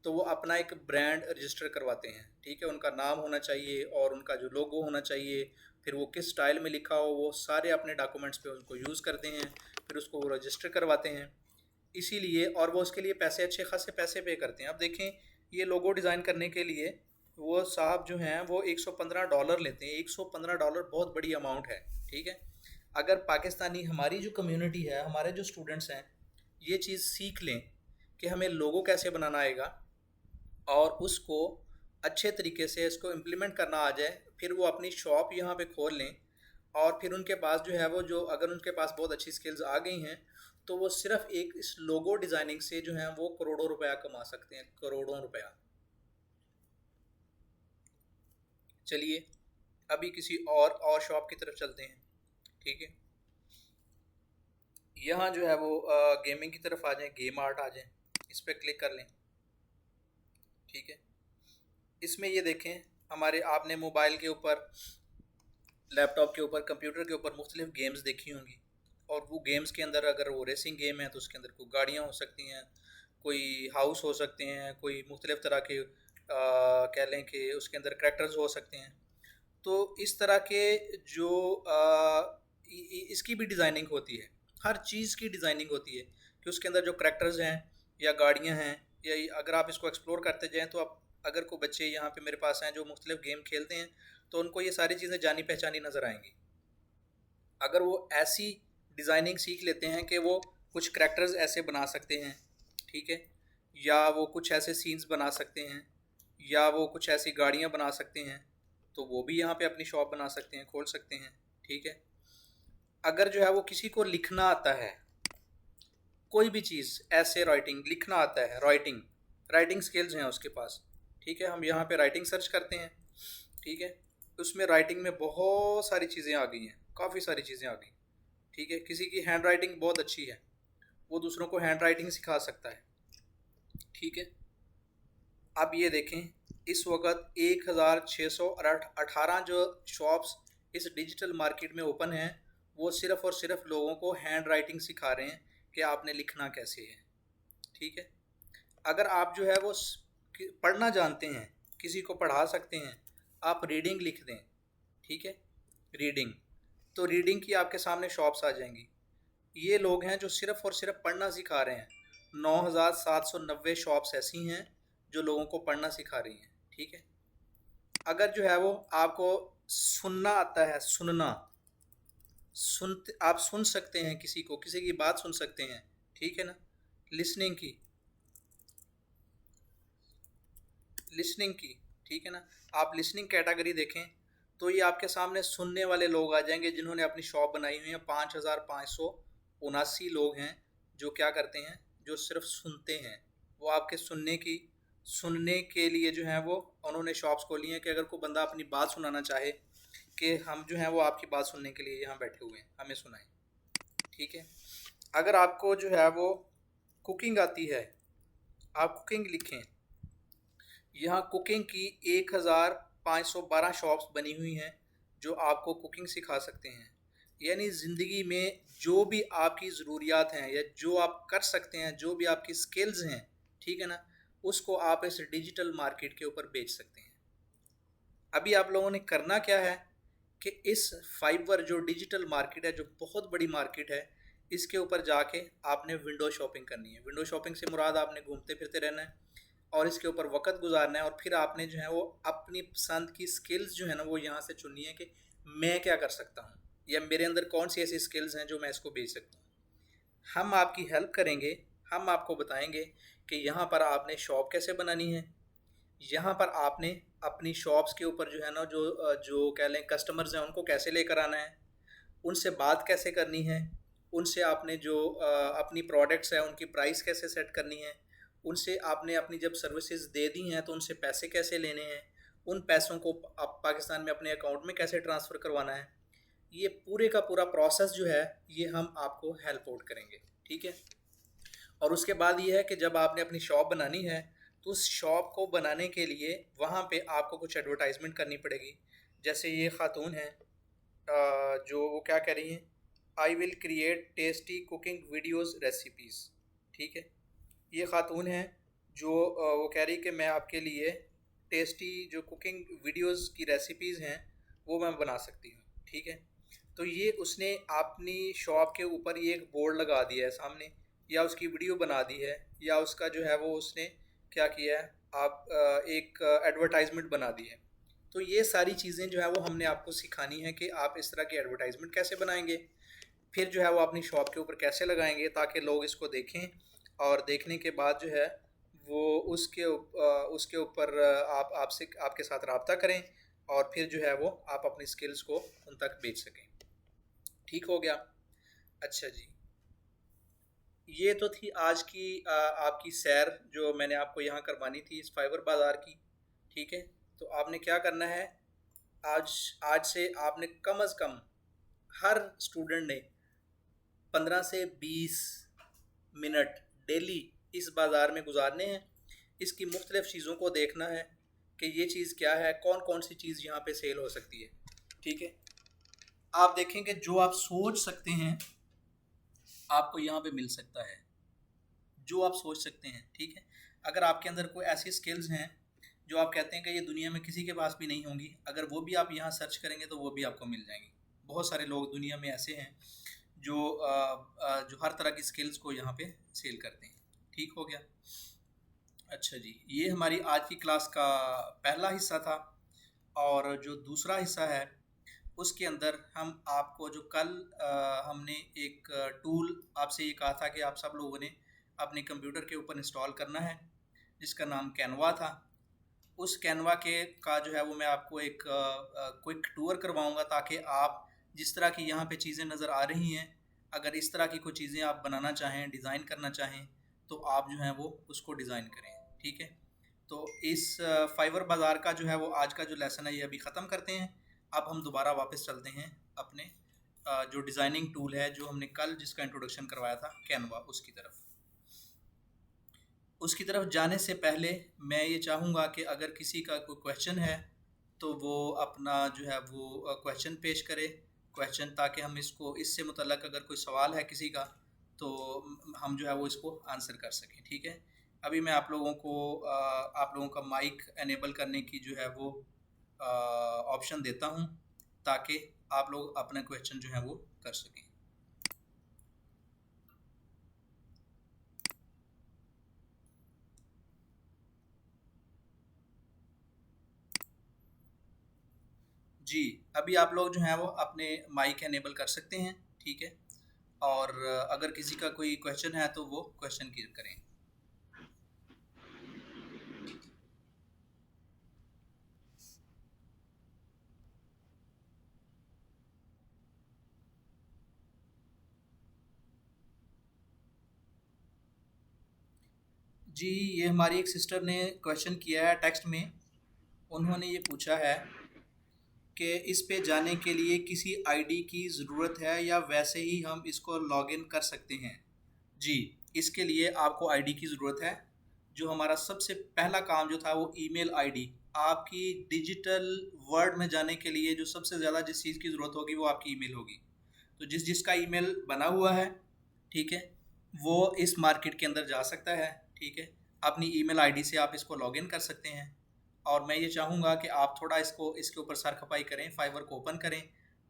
तो वो अपना एक ब्रांड रजिस्टर करवाते हैं, ठीक है। उनका नाम होना चाहिए और उनका जो लोगो होना चाहिए, फिर वो किस स्टाइल में लिखा हो, वो सारे अपने डॉक्यूमेंट्स पे उनको यूज़ करते हैं, फिर उसको वो रजिस्टर करवाते हैं। इसीलिए और वो उसके लिए पैसे अच्छे खासे पैसे पे करते हैं। अब देखें, ये लोगो डिज़ाइन करने के लिए वो साहब जो हैं वो $115 लेते हैं। $115 बहुत बड़ी अमाउंट है, ठीक है। अगर पाकिस्तानी हमारी जो कम्युनिटी है, हमारे जो स्टूडेंट्स हैं, ये चीज़ सीख लें कि हमें लोगो कैसे बनाना आएगा और उसको अच्छे तरीके से इसको इम्प्लीमेंट करना आ जाए, फिर वो अपनी शॉप यहाँ पे खोल लें, और फिर उनके पास जो है वो जो अगर उनके पास बहुत अच्छी स्किल्स आ गई हैं तो वो सिर्फ एक इस लोगो डिज़ाइनिंग से जो है वो करोड़ों रुपया कमा सकते हैं, करोड़ों रुपया। चलिए अभी किसी और शॉप की तरफ चलते हैं, ठीक है। यहाँ जो है वो गेमिंग की तरफ आ जाएं, गेम आर्ट आ जाएं, इस पर क्लिक कर लें, ठीक है। इसमें ये देखें, हमारे आपने मोबाइल के ऊपर, लैपटॉप के ऊपर, कंप्यूटर के ऊपर मुख्तलिफ गेम्स देखी होंगी, और वो गेम्स के अंदर अगर वो रेसिंग गेम है तो उसके अंदर कोई गाड़ियाँ हो सकती हैं, कोई हाउस हो सकते हैं, कोई मुख्तलिफ तरह के कह लें कि उसके अंदर करैक्टर्स हो सकते हैं। तो इस तरह के जो इसकी भी डिज़ाइनिंग होती है, हर चीज़ की डिज़ाइनिंग होती है कि उसके अंदर जो करैक्टर्स हैं या गाड़ियाँ हैं, या अगर आप इसको एक्सप्लोर करते जाएँ तो आप, अगर कोई बच्चे यहाँ पे मेरे पास हैं जो मुख्तलिफ गेम खेलते हैं तो उनको ये सारी चीज़ें जानी पहचानी नज़र आएंगी। अगर वो ऐसी डिज़ाइनिंग सीख लेते हैं कि वो कुछ करैक्टर्स ऐसे बना सकते हैं, ठीक है, या वो कुछ ऐसे सीन्स बना सकते हैं, या वो कुछ ऐसी गाड़ियाँ बना सकते हैं, तो वो भी यहाँ पे अपनी शॉप बना सकते हैं, खोल सकते हैं, ठीक है। अगर जो है वो किसी को लिखना आता है, कोई भी चीज़ ऐसे राइटिंग लिखना आता है, राइटिंग राइटिंग स्किल्स हैं उसके पास, ठीक है, हम यहाँ पे राइटिंग सर्च करते हैं, ठीक है। उसमें राइटिंग में बहुत सारी चीज़ें आ गई हैं, काफ़ी सारी चीज़ें आ गई, ठीक है, किसी की हैंड राइटिंग बहुत अच्छी है, वो दूसरों को हैंड राइटिंग सिखा सकता है। ठीक है, अब ये देखें, इस वक्त 1618 जो शॉप्स इस डिजिटल मार्केट में ओपन हैं, वो सिर्फ़ और सिर्फ लोगों को हैंड राइटिंग सिखा रहे हैं कि आपने लिखना कैसे है। ठीक है, अगर आप जो है वो पढ़ना जानते हैं, किसी को पढ़ा सकते हैं, आप रीडिंग लिख दें। ठीक है, रीडिंग, तो रीडिंग की आपके सामने शॉप्स आ जाएंगी। ये लोग हैं जो सिर्फ़ और सिर्फ पढ़ना सिखा रहे हैं। 9790 शॉप्स ऐसी हैं जो लोगों को पढ़ना सिखा रही हैं। ठीक है, अगर जो है वो आपको सुनना आता है, सुनना, आप सुन सकते हैं, किसी को, किसी की बात सुन सकते हैं। ठीक है ना, लिसनिंग की, लिसनिंग की। ठीक है ना, आप लिसनिंग कैटेगरी देखें तो ये आपके सामने सुनने वाले लोग आ जाएंगे जिन्होंने अपनी शॉप बनाई हुई है। 5579 लोग हैं जो क्या करते हैं, जो सिर्फ सुनते हैं। वो आपके सुनने के लिए जो है वो उन्होंने शॉप्स खोली हैं कि अगर कोई बंदा अपनी बात सुनाना चाहे कि हम जो है वो आपकी बात सुनने के लिए यहाँ बैठे हुए हैं, हमें सुनाएं। ठीक है, अगर आपको जो है वो कुकिंग आती है, आप कुकिंग लिखें। यहाँ कुकिंग की 1512 शॉप्स बनी हुई हैं जो आपको कुकिंग सिखा सकते हैं। यानी ज़िंदगी में जो भी आपकी ज़रूरियात हैं या जो आप कर सकते हैं, जो भी आपकी स्किल्स हैं, ठीक है ना, उसको आप इस डिजिटल मार्केट के ऊपर बेच सकते हैं। अभी आप लोगों ने करना क्या है कि इस फाइवर जो डिजिटल मार्केट है, जो बहुत बड़ी मार्केट है, इसके ऊपर जाके आपने विंडो शॉपिंग करनी है। विंडो शॉपिंग से मुराद आपने घूमते फिरते रहना है और इसके ऊपर वक्त गुजारना है, और फिर आपने जो है वो अपनी पसंद की स्किल्स जो है ना वो यहाँ से चुननी है कि मैं क्या कर सकता हूँ या मेरे अंदर कौन सी ऐसी स्किल्स हैं जो मैं इसको बेच सकता हूँ। हम आपकी हेल्प करेंगे, हम आपको बताएंगे कि यहाँ पर आपने शॉप कैसे बनानी है, यहाँ पर आपने अपनी शॉप्स के ऊपर जो है ना जो कह लें कस्टमर्स हैं उनको कैसे लेकर आना है, उनसे बात कैसे करनी है, उनसे आपने जो अपनी प्रोडक्ट्स हैं उनकी प्राइस कैसे सेट करनी है, उनसे आपने अपनी जब सर्विसेज दे दी हैं तो उनसे पैसे कैसे लेने हैं, उन पैसों को आप पाकिस्तान में अपने अकाउंट में कैसे ट्रांसफ़र करवाना है। ये पूरे का पूरा प्रोसेस जो है ये हम आपको हेल्प आउट करेंगे। ठीक है, और उसके बाद ये है कि जब आपने अपनी शॉप बनानी है तो उस शॉप को बनाने के लिए वहाँ पे आपको कुछ एडवर्टाइजमेंट करनी पड़ेगी। जैसे ये खातून है जो वो क्या कह रही हैं, I will create tasty cooking videos recipes. ठीक है, ये खातून है जो वो कह रही कि मैं आपके लिए टेस्टी जो कुकिंग वीडियोज़ की रेसिपीज़ हैं वो मैं बना सकती हूँ। ठीक है, तो ये उसने अपनी शॉप के ऊपर ये एक बोर्ड लगा दिया है सामने, या उसकी वीडियो बना दी है, या उसका जो है वो उसने क्या किया है, आप एक एडवर्टाइजमेंट बना दी है। तो ये सारी चीज़ें जो है वो हमने आपको सिखानी है कि आप इस तरह की एडवर्टाइजमेंट कैसे बनाएंगे, फिर जो है वो अपनी शॉप के ऊपर कैसे लगाएंगे ताकि लोग इसको देखें, और देखने के बाद जो है वो उसके ऊपर आप आपसे आपके साथ रब्ता करें, और फिर जो है वो आप अपनी स्किल्स को उन तक बेच सकें। ठीक हो गया? अच्छा जी, ये तो थी आज की आपकी सैर जो मैंने आपको यहाँ करवानी थी इस फाइबर बाज़ार की। ठीक है, तो आपने क्या करना है, आज आज से आपने कम अज़ कम हर स्टूडेंट ने 15 से 20 मिनट डेली इस बाज़ार में गुजारने हैं। इसकी मुख्तलिफ़ चीज़ों को देखना है कि ये चीज़ क्या है, कौन कौन सी चीज़ यहाँ पे सेल हो सकती है। ठीक है, आप देखें कि जो आप सोच सकते हैं आपको यहाँ पे मिल सकता है, जो आप सोच सकते हैं। ठीक है, अगर आपके अंदर कोई ऐसी स्किल्स हैं जो आप कहते हैं कि ये दुनिया में किसी के पास भी नहीं होंगी, अगर वो भी आप यहाँ सर्च करेंगे तो वो भी आपको मिल जाएंगी। बहुत सारे लोग दुनिया में ऐसे हैं जो हर तरह की स्किल्स को यहाँ पे सेल करते हैं। ठीक हो गया? अच्छा जी, ये हमारी आज की क्लास का पहला हिस्सा था, और जो दूसरा हिस्सा है उसके अंदर हम आपको जो कल हमने एक टूल आपसे ये कहा था कि आप सब लोगों ने अपने कंप्यूटर के ऊपर इंस्टॉल करना है, जिसका नाम कैनवा था। उस कैनवा के का जो है वो मैं आपको एक क्विक टूर करवाऊंगा ताकि आप जिस तरह की यहाँ पे चीज़ें नज़र आ रही हैं, अगर इस तरह की कोई चीज़ें आप बनाना चाहें, डिज़ाइन करना चाहें, तो आप जो हैं वो उसको डिज़ाइन करें। ठीक है, तो इस फाइबर बाज़ार का जो है वो आज का जो लेसन है ये अभी ख़त्म करते हैं। अब हम दोबारा वापस चलते हैं अपने जो डिज़ाइनिंग टूल है जो हमने कल जिसका इंट्रोडक्शन करवाया था कैनवा, उसकी तरफ जाने से पहले मैं ये चाहूँगा कि अगर किसी का कोई क्वेश्चन है तो वो अपना जो है वो क्वेश्चन पेश करे, क्वेश्चन, ताकि हम इसको इससे मुतल्लक अगर कोई सवाल है किसी का तो हम जो है वो इसको आंसर कर सकें। ठीक है, अभी मैं आप लोगों का माइक एनेबल करने की जो है वो ऑप्शन देता हूँ ताकि आप लोग अपना क्वेश्चन जो है वो कर सकें। जी, अभी आप लोग जो हैं वो अपने माइक एनेबल कर सकते हैं। ठीक है, और अगर किसी का कोई क्वेश्चन है तो वो क्वेश्चन की करें। जी, ये हमारी एक सिस्टर ने क्वेश्चन किया है टेक्स्ट में। उन्होंने ये पूछा है कि इस पे जाने के लिए किसी आईडी की ज़रूरत है या वैसे ही हम इसको लॉगिन कर सकते हैं? जी, इसके लिए आपको आईडी की ज़रूरत है। जो हमारा सबसे पहला काम जो था वो ईमेल आईडी, आपकी डिजिटल वर्ल्ड में जाने के लिए जो सबसे ज़्यादा जिस चीज़ की ज़रूरत होगी वो आपकी ईमेल होगी। तो जिसका ईमेल बना हुआ है, ठीक है, वो इस मार्केट के अंदर जा सकता है। ठीक है, अपनी ईमेल आईडी से आप इसको लॉगिन कर सकते हैं। और मैं ये चाहूँगा कि आप थोड़ा इसके ऊपर सर खपाई करें, फाइवर को ओपन करें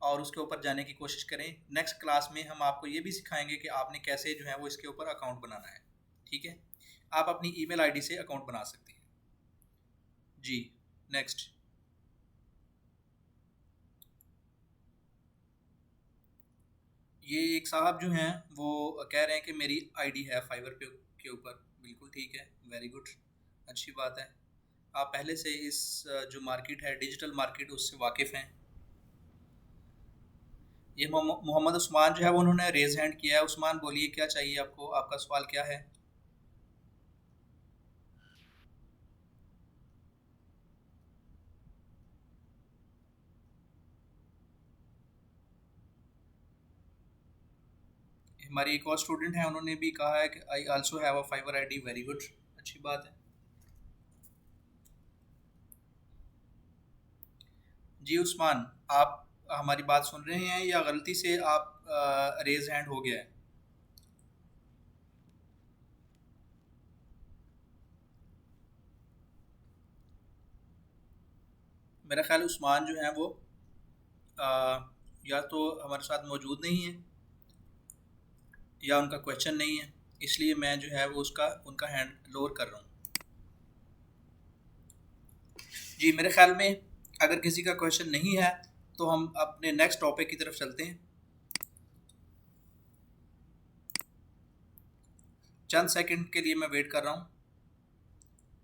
और उसके ऊपर जाने की कोशिश करें। नेक्स्ट क्लास में हम आपको ये भी सिखाएंगे कि आपने कैसे जो है वो इसके ऊपर अकाउंट बनाना है। ठीक है, आप अपनी ईमेल आईडी से अकाउंट बना सकते हैं। जी, नेक्स्ट। ये एक साहब जो हैं वो कह रहे हैं कि मेरी आईडी है फाइवर पे के ऊपर। बिल्कुल ठीक है, वेरी गुड, अच्छी बात है। आप पहले से इस जो मार्केट है डिजिटल मार्केट उससे वाकिफ़ हैं। ये मोहम्मद उस्मान जो है वो उन्होंने रेज हैंड किया है। उस्मान बोलिए, क्या चाहिए आपको, आपका सवाल क्या है? हमारी एक और स्टूडेंट है, उन्होंने भी कहा है कि I also have a fibre ID. Very good, अच्छी बात है। जी उस्मान, आप हमारी बात सुन रहे हैं या गलती से आप रेज हैंड हो गया है? मेरा ख्याल उस्मान जो है वो आ, या तो हमारे साथ मौजूद नहीं है या उनका क्वेश्चन नहीं है, इसलिए मैं जो है वो उसका उनका हैंड लोअर कर रहा हूँ। जी, मेरे ख्याल में अगर किसी का क्वेश्चन नहीं है तो हम अपने नेक्स्ट टॉपिक की तरफ चलते हैं। चंद सेकंड के लिए मैं वेट कर रहा हूँ।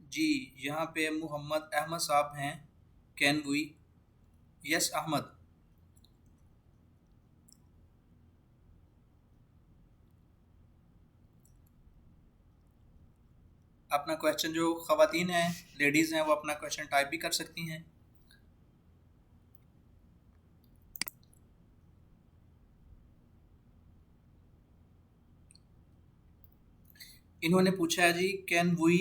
जी, यहाँ पे मोहम्मद अहमद साहब हैं। Can we? यस अहमद। अपना क्वेश्चन, जो ख़वातीन हैं, लेडीज़ हैं, वो अपना क्वेश्चन टाइप भी कर सकती हैं। इन्होंने पूछा है जी, कैन वी,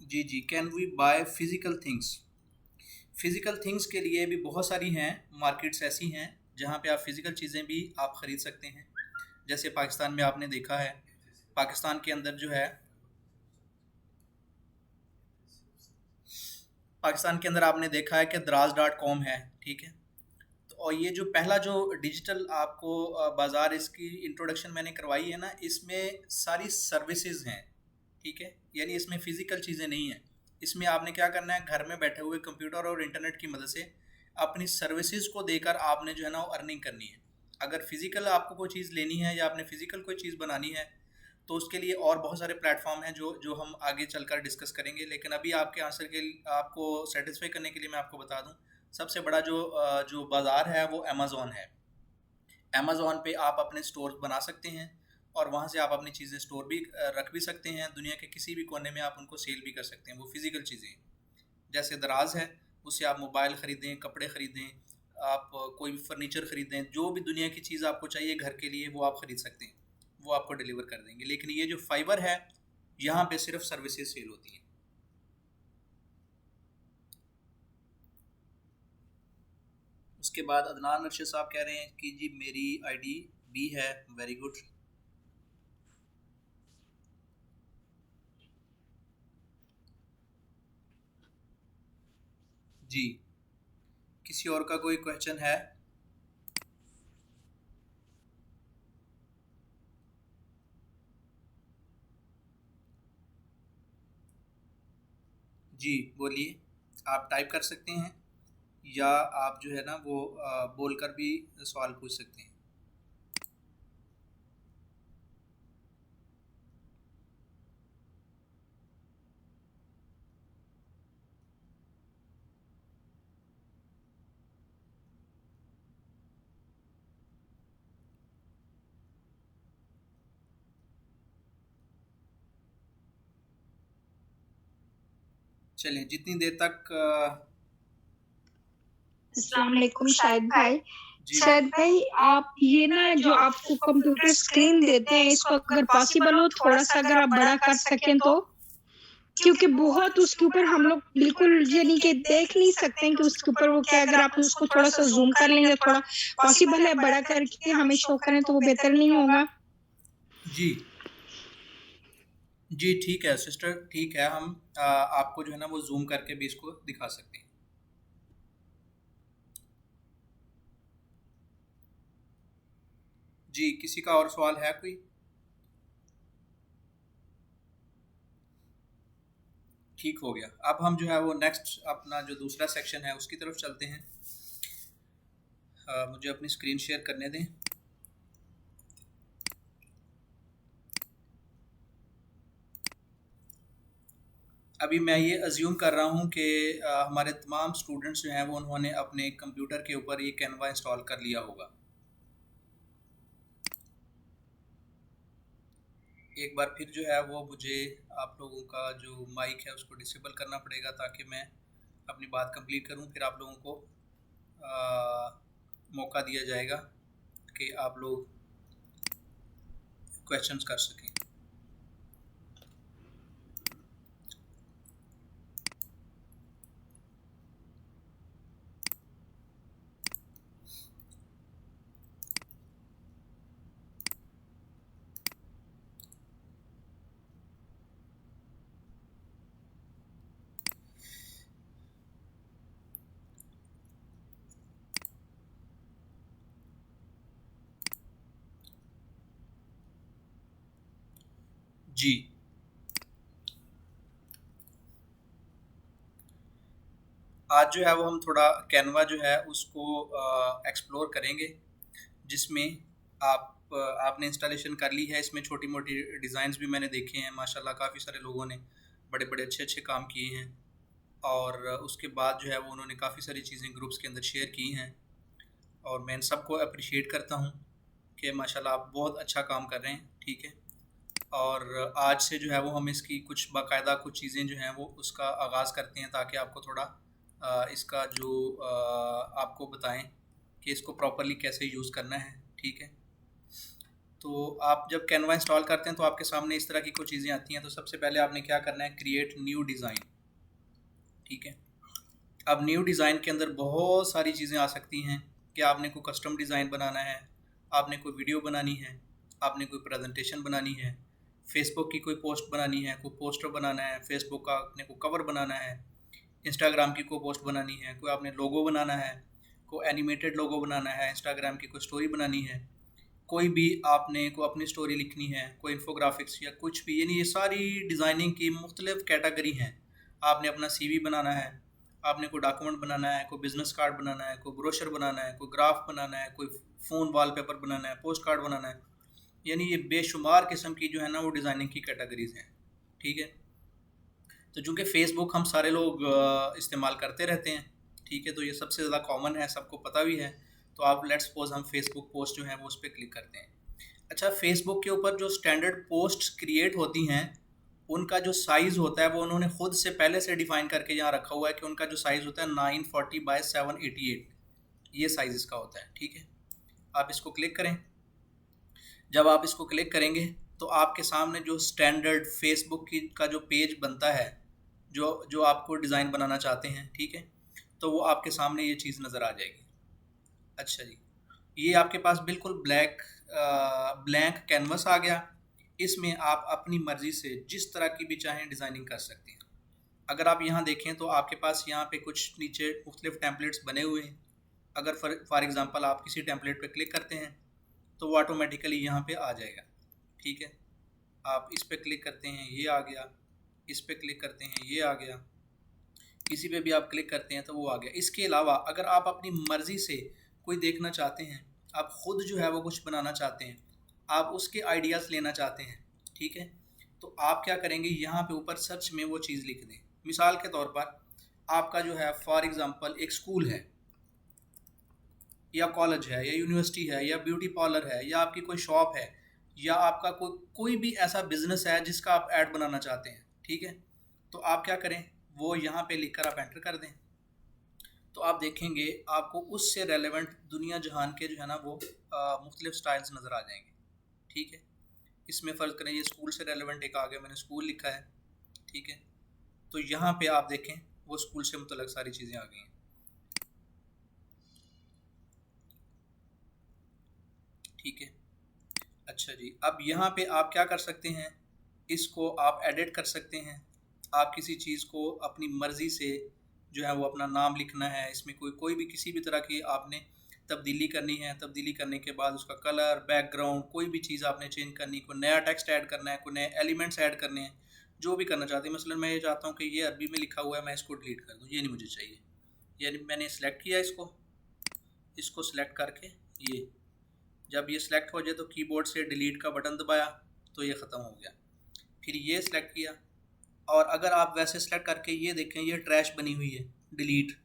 जी जी, can we buy physical things? Physical things के लिए भी बहुत सारी हैं, मार्केट्स ऐसी हैं जहाँ पे आप फ़िज़िकल चीज़ें भी आप ख़रीद सकते हैं। जैसे पाकिस्तान में आपने देखा है, पाकिस्तान के अंदर जो है, पाकिस्तान के अंदर आपने देखा है कि दराज.com है। ठीक है, तो और ये जो पहला जो डिजिटल आपको बाज़ार, इसकी इंट्रोडक्शन मैंने करवाई है ना, इसमें सारी सर्विसेज हैं। ठीक है, यानी इसमें फ़िज़िकल चीज़ें नहीं हैं। इसमें आपने क्या करना है, घर में बैठे हुए कंप्यूटर और इंटरनेट की मदद से अपनी सर्विसेज को देकर आपने जो है ना वो अर्निंग करनी है। अगर फ़िज़िकल आपको कोई चीज़ लेनी है या आपने फ़िज़िकल कोई चीज़ बनानी है तो उसके लिए और बहुत सारे प्लेटफॉर्म हैं जो जो हम आगे चलकर डिस्कस करेंगे। लेकिन अभी आपके आंसर के आपको सेटिस्फाई करने के लिए मैं आपको बता दूं, सबसे बड़ा जो बाज़ार है वो अमेज़ॉन है। अमेज़ॉन पे आप अपने स्टोर बना सकते हैं और वहाँ से आप अपनी चीज़ें स्टोर भी रख भी सकते हैं। दुनिया के किसी भी कोने में आप उनको सेल भी कर सकते हैं, वो फिज़िकल चीज़ें। जैसे दराज है, उससे आप मोबाइल ख़रीदें, कपड़े ख़रीदें, आप कोई भी फर्नीचर खरीदें, जो भी दुनिया की चीज़ आपको चाहिए घर के लिए वो आप खरीद सकते हैं, वो आपको डिलीवर कर देंगे। लेकिन ये जो फाइबर है, यहाँ पे सिर्फ सर्विसेज सेल होती हैं। उसके बाद अदनान अरशद साहब कह रहे हैं कि जी मेरी आईडी बी है। Very good. जी, किसी और का कोई क्वेश्चन है? जी बोलिए, आप टाइप कर सकते हैं या आप जो है ना वो बोलकर भी सवाल पूछ सकते हैं। चलें, जितनी देर तक अस्सलाम वालेकुम शाहिद भाई। जी शाहिद भाई, आप ये ना जो आपको कंप्यूटर स्क्रीन देते हैं, इसको अगर पॉसिबल हो थोड़ा-सा अगर आप बड़ा कर सकें तो? क्योंकि बहुत उसके ऊपर हम लोग बिल्कुल यानी कि देख नहीं सकते हैं कि उसके ऊपर वो क्या है। अगर आप उसको थोड़ा-सा ज़ूम कर लेंगे, थोड़ा पॉसिबल है बड़ा करके हमें शो करें तो वो बेहतर नहीं होगा? जी जी ठीक है सिस्टर, ठीक है, हम आपको जो है ना वो जूम करके भी इसको दिखा सकते हैं। जी, किसी का और सवाल है कोई? ठीक हो गया। अब हम जो है वो नेक्स्ट अपना जो दूसरा सेक्शन है उसकी तरफ चलते हैं। मुझे अपनी स्क्रीन शेयर करने दें। अभी मैं ये अज्यूम कर रहा हूँ कि हमारे तमाम स्टूडेंट्स जो हैं वो उन्होंने अपने कंप्यूटर के ऊपर ये कैनवा इंस्टॉल कर लिया होगा। एक बार फिर जो है वो मुझे आप लोगों का जो माइक है उसको डिसेबल करना पड़ेगा ताकि मैं अपनी बात कंप्लीट करूं, फिर आप लोगों को मौका दिया जाएगा कि आप लोग क्वेश्चंस कर सकें। जी, आज जो है वो हम थोड़ा कैनवा जो है उसको एक्सप्लोर करेंगे, जिसमें आपने इंस्टॉलेशन कर ली है। इसमें छोटी मोटी डिज़ाइंस भी मैंने देखे हैं, माशाल्लाह काफ़ी सारे लोगों ने बड़े बड़े अच्छे अच्छे काम किए हैं। और उसके बाद जो है वो उन्होंने काफ़ी सारी चीज़ें ग्रुप्स के अंदर शेयर की हैं और मैं इन सबको अप्रिशिएट करता हूँ कि माशाल्लाह आप बहुत अच्छा काम कर रहे हैं। ठीक है, और आज से जो है वो हम इसकी कुछ बाकायदा कुछ चीज़ें जो हैं वो उसका आगाज़ करते हैं ताकि आपको थोड़ा इसका जो आपको बताएं कि इसको प्रॉपरली कैसे यूज़ करना है। ठीक है, तो आप जब कैनवा इंस्टॉल करते हैं तो आपके सामने इस तरह की कुछ चीज़ें आती हैं। तो सबसे पहले आपने क्या करना है, क्रिएट न्यू डिज़ाइन। ठीक है, अब न्यू डिज़ाइन के अंदर बहुत सारी चीज़ें आ सकती हैं कि आपने कोई कस्टम डिज़ाइन बनाना है, आपने कोई वीडियो बनानी है, आपने कोई प्रेजेंटेशन बनानी है, फेसबुक की कोई पोस्ट बनानी है, कोई पोस्टर बनाना है, फेसबुक का अपने को कवर बनाना है, इंस्टाग्राम की कोई पोस्ट बनानी है, कोई आपने लोगो बनाना है, कोई एनिमेटेड लोगो बनाना है, इंस्टाग्राम की कोई स्टोरी बनानी है, कोई भी आपने को अपनी स्टोरी लिखनी है, कोई इन्फोग्राफिक्स या कुछ भी, यानी ये सारी डिज़ाइनिंग की मुख्तलिफ कैटेगरी हैं। आपने अपना सीवी बनाना है, आपने कोई डॉक्यूमेंट बनाना है, कोई बिजनेस कार्ड बनाना है, कोई ब्रोशर बनाना है, कोई ग्राफ बनाना है, कोई फ़ोन वॉलपेपर बनाना है, पोस्ट कार्ड बनाना है, यानी ये बेशुमार किस्म की जो है ना वो डिज़ाइनिंग की कैटेगरीज हैं। ठीक है, तो चूँकि फ़ेसबुक हम सारे लोग इस्तेमाल करते रहते हैं, ठीक है, तो ये सबसे ज़्यादा कॉमन है, सबको पता भी है। तो आप लेट्स सपोज हम फेसबुक पोस्ट जो है वो उस पर क्लिक करते हैं। अच्छा, फेसबुक के ऊपर जो स्टैंडर्ड पोस्ट क्रिएट होती हैं उनका जो साइज़ होता है वो उन्होंने खुद से पहले से डिफाइन करके यहाँ रखा हुआ है कि उनका जो साइज़ होता है 940 बाय 788। ये साइज़ इसका होता है, ठीक है। आप इसको क्लिक करें। जब आप इसको क्लिक करेंगे तो आपके सामने जो स्टैंडर्ड फेसबुक की का जो पेज बनता है, जो जो आपको डिज़ाइन बनाना चाहते हैं, ठीक है, तो वो आपके सामने ये चीज़ नज़र आ जाएगी। अच्छा जी, ये आपके पास बिल्कुल ब्लैंक कैनवस आ गया। इसमें आप अपनी मर्ज़ी से जिस तरह की भी चाहें डिज़ाइनिंग कर सकते हैं। अगर आप यहाँ देखें तो आपके पास यहाँ पे कुछ नीचे मुख्तलिफ टेम्पलेट्स बने हुए हैं। अगर फॉर एग्ज़ाम्पल आप किसी टेम्पलेट पे क्लिक करते हैं तो वो ऑटोमेटिकली यहाँ पे आ जाएगा, ठीक है। आप इस पे क्लिक करते हैं, ये आ गया, इस पे क्लिक करते हैं, ये आ गया, किसी पे भी आप क्लिक करते हैं तो वो आ गया। इसके अलावा अगर आप अपनी मर्ज़ी से कोई देखना चाहते हैं, आप ख़ुद जो है वो कुछ बनाना चाहते हैं, आप उसके आइडियाज़ लेना चाहते हैं, ठीक है, तो आप क्या करेंगे, यहाँ पे ऊपर सर्च में वो चीज़ लिख दें। मिसाल के तौर पर आपका जो है फॉर एग्ज़ाम्पल एक स्कूल है या कॉलेज है या यूनिवर्सिटी है या ब्यूटी पार्लर है या आपकी कोई शॉप है या आपका कोई भी ऐसा बिजनेस है जिसका आप ऐड बनाना चाहते हैं, ठीक है, तो आप क्या करें, वो यहाँ पे लिखकर आप एंटर कर दें। तो आप देखेंगे आपको उससे रेलेवेंट दुनिया जहान के जो है ना वो मुख्तलिफ स्टाइल्स नज़र आ जाएंगे, ठीक है। इसमें फ़र्ज़ करें ये स्कूल से रेलेवेंट एक आ गया, मैंने स्कूल लिखा है, ठीक है, तो यहाँ पे आप देखें वो स्कूल से मुतल्लिक़ सारी चीज़ें आ गई हैं, ठीक है। अच्छा जी, अब यहाँ पे आप क्या कर सकते हैं, इसको आप एडिट कर सकते हैं। आप किसी चीज़ को अपनी मर्ज़ी से जो है वो अपना नाम लिखना है, इसमें कोई भी किसी भी तरह की आपने तब्दीली करनी है, तब्दीली करने के बाद उसका कलर, बैकग्राउंड, कोई भी चीज़ आपने चेंज करनी, कोई नया टेक्स्ट ऐड करना है, कोई नए एलिमेंट्स ऐड करने हैं, जो भी करना चाहते हैं। मसलन मैं ये चाहता हूँ कि ये अरबी में लिखा हुआ है, मैं इसको डिलीट कर दूँ, ये नहीं मुझे चाहिए। यानी मैंने सेलेक्ट किया इसको सेलेक्ट करके ये जब ये सिलेक्ट हो जाए तो कीबोर्ड से डिलीट का बटन दबाया तो ये ख़त्म हो गया। फिर ये सिलेक्ट किया और अगर आप वैसे सिलेक्ट करके ये देखें, ये ट्रैश बनी हुई है डिलीट,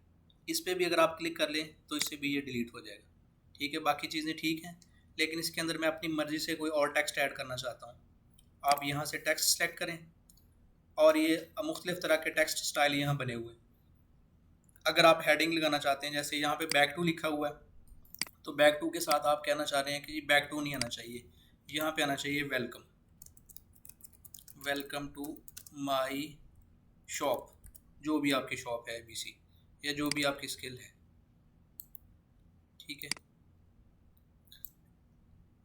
इस पर भी अगर आप क्लिक कर लें तो इससे भी ये डिलीट हो जाएगा, ठीक है। बाकी चीज़ें ठीक हैं, लेकिन इसके अंदर मैं अपनी मर्ज़ी से कोई और टेक्स्ट ऐड करना चाहता हूँ। आप यहाँ से टेक्स्ट सेलेक्ट करें और ये मुख्तलिफ़ तरह के टेक्स्ट स्टाइल यहाँ बने हुए हैं। अगर आप हेडिंग लगाना चाहते हैं, जैसे यहाँ पे बैक टू लिखा हुआ है, तो बैक टू के साथ आप कहना चाह रहे हैं कि बैक टू नहीं आना चाहिए, यहाँ पे आना चाहिए welcome, welcome to my shop, जो भी आपकी शॉप है ABC या जो भी आपकी स्किल है, ठीक है।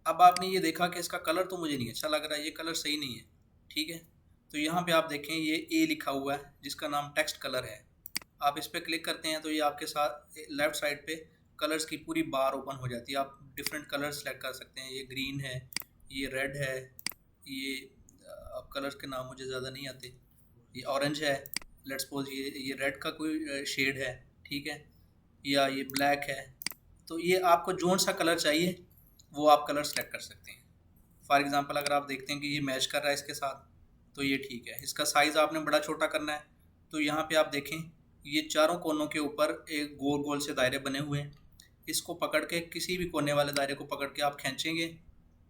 अब आपने ये देखा कि इसका कलर तो मुझे नहीं अच्छा लग रहा है, ये कलर सही नहीं है, ठीक है। तो यहाँ पे आप देखें ये A लिखा हुआ है जिसका नाम टेक्स्ट कलर है। आप इस पर क्लिक करते हैं तो ये आपके साथ लेफ़्ट साइड पे कलर्स की पूरी बार ओपन हो जाती है। आप डिफरेंट कलर सेलेक्ट कर सकते हैं, ये ग्रीन है, ये रेड है, ये अब कलर्स के नाम मुझे ज़्यादा नहीं आते, ये ऑरेंज है, लेट्स सपोज ये रेड का कोई शेड है, ठीक है, या ये ब्लैक है। तो ये आपको जोन सा कलर चाहिए वो आप कलर सेलेक्ट कर सकते हैं। फॉर एग्ज़ाम्पल अगर आप देखते हैं कि ये मैच कर रहा है इसके साथ तो ये ठीक है। इसका साइज़ आपने बड़ा छोटा करना है तो यहाँ पे आप देखें ये चारों कोनों के ऊपर एक गोल गोल से दायरे बने हुए हैं, इसको पकड़ के किसी भी कोने वाले दायरे को पकड़ के आप खींचेंगे,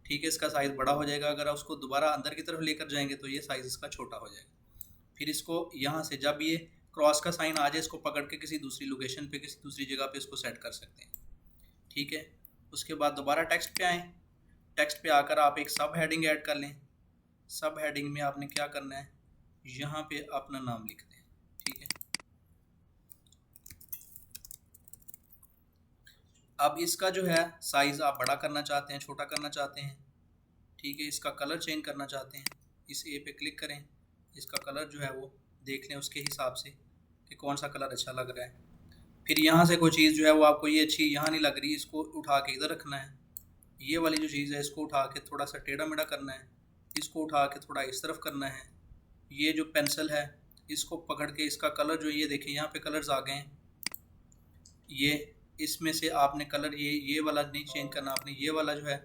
ठीक है, इसका साइज़ बड़ा हो जाएगा। अगर आप उसको दोबारा अंदर की तरफ लेकर जाएंगे तो ये साइज़ इसका छोटा हो जाएगा। फिर इसको यहाँ से जब ये क्रॉस का साइन आ जाए इसको पकड़ के किसी दूसरी लोकेशन पे, किसी दूसरी जगह पे इसको सेट कर सकते हैं, ठीक है। उसके बाद दोबारा टेक्स्ट पे आएँ, टेक्स्ट पे आकर आप एक सब हेडिंग ऐड कर लें। सब हेडिंग में आपने क्या करना है, यहाँ पे अपना नाम लिख दें, ठीक है। अब इसका जो है साइज़ आप बड़ा करना चाहते हैं, छोटा करना चाहते हैं, ठीक है। इसका कलर चेंज करना चाहते हैं, इस ए पे क्लिक करें, इसका कलर जो है वो देख लें उसके हिसाब से कि कौन सा कलर अच्छा लग रहा है। फिर यहाँ से कोई चीज़ जो है वो आपको ये अच्छी यहाँ नहीं लग रही, इसको उठा के इधर रखना है। ये वाली जो चीज़ है इसको उठा के थोड़ा सा टेढ़ा मेढ़ा करना है, इसको उठा के थोड़ा इस तरफ करना है। ये जो पेंसिल है इसको पकड़ के इसका कलर जो ये देखें यहाँ पे कलर्स आ गए हैं, ये इसमें से आपने कलर ये वाला नहीं चेंज करना, आपने ये वाला जो है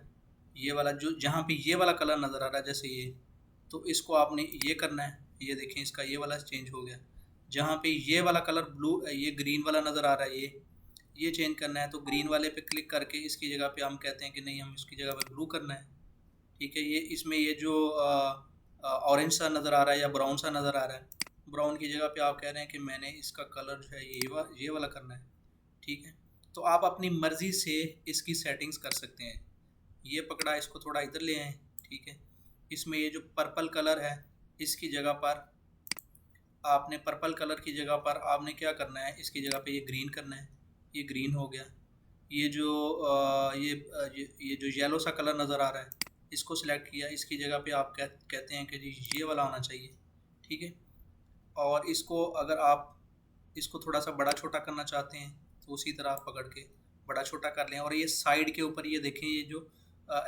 ये वाला जो जहाँ पे ये वाला कलर नज़र आ रहा है जैसे ये, तो इसको आपने ये करना है। ये देखें इसका ये वाला चेंज हो गया, जहाँ पे ये वाला कलर ब्लू ये ग्रीन वाला नज़र आ रहा है ये चेंज करना है। तो ग्रीन वाले पे क्लिक करके इसकी जगह पे हम कहते हैं कि नहीं हम इसकी जगह पे ब्लू करना है, ठीक है। ये इसमें ये जो ऑरेंज सा नज़र आ रहा है या ब्राउन सा नज़र आ रहा है, ब्राउन की जगह पे आप कह रहे हैं कि मैंने इसका कलर जो है ये वाला करना है, ठीक है। तो आप अपनी मर्ज़ी से इसकी सेटिंग्स कर सकते हैं। ये पकड़ा, इसको थोड़ा इधर ले आएँ, ठीक है। इसमें ये जो पर्पल कलर है, इसकी जगह पर आपने पर्पल कलर की जगह पर आपने क्या करना है, इसकी जगह पे ये ग्रीन करना है। ये ग्रीन हो गया। ये जो ये जो येलो सा कलर नज़र आ रहा है, इसको सिलेक्ट किया। इसकी जगह पे आप कहते हैं कि जी ये वाला आना चाहिए, ठीक है। और इसको अगर आप इसको थोड़ा सा बड़ा छोटा करना चाहते हैं तो उसी तरह आप पकड़ के बड़ा छोटा कर लें। और ये साइड के ऊपर ये देखें, ये जो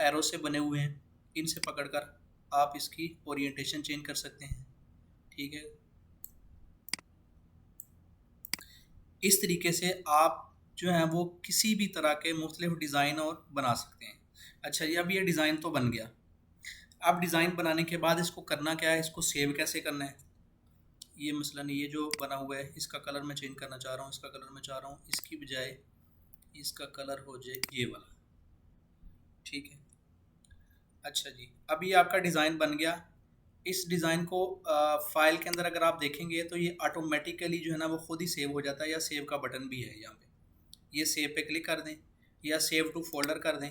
एरो से बने हुए हैं, इनसे पकड़कर आप इसकी ओरिएंटेशन चेंज कर सकते हैं, ठीक है। इस तरीके से आप जो है वो किसी भी तरह के मुख्तलिफ डिज़ाइन और बना सकते हैं। अच्छा जी, अब ये डिज़ाइन तो बन गया। अब डिज़ाइन बनाने के बाद इसको करना क्या है, इसको सेव कैसे करना है। ये मसलन ये जो बना हुआ है, इसका कलर मैं चेंज करना चाह रहा हूँ। इसका कलर मैं चाह रहा हूँ इसकी बजाय इसका कलर हो जाए ये वाला, ठीक है। अच्छा जी, अब ये आपका डिज़ाइन बन गया। इस डिज़ाइन को फ़ाइल के अंदर अगर आप देखेंगे तो ये ऑटोमेटिकली जो है ना वो खुद ही सेव हो जाता है, या सेव का बटन भी है यहाँ पे। ये सेव पे क्लिक कर दें या सेव टू फोल्डर कर दें,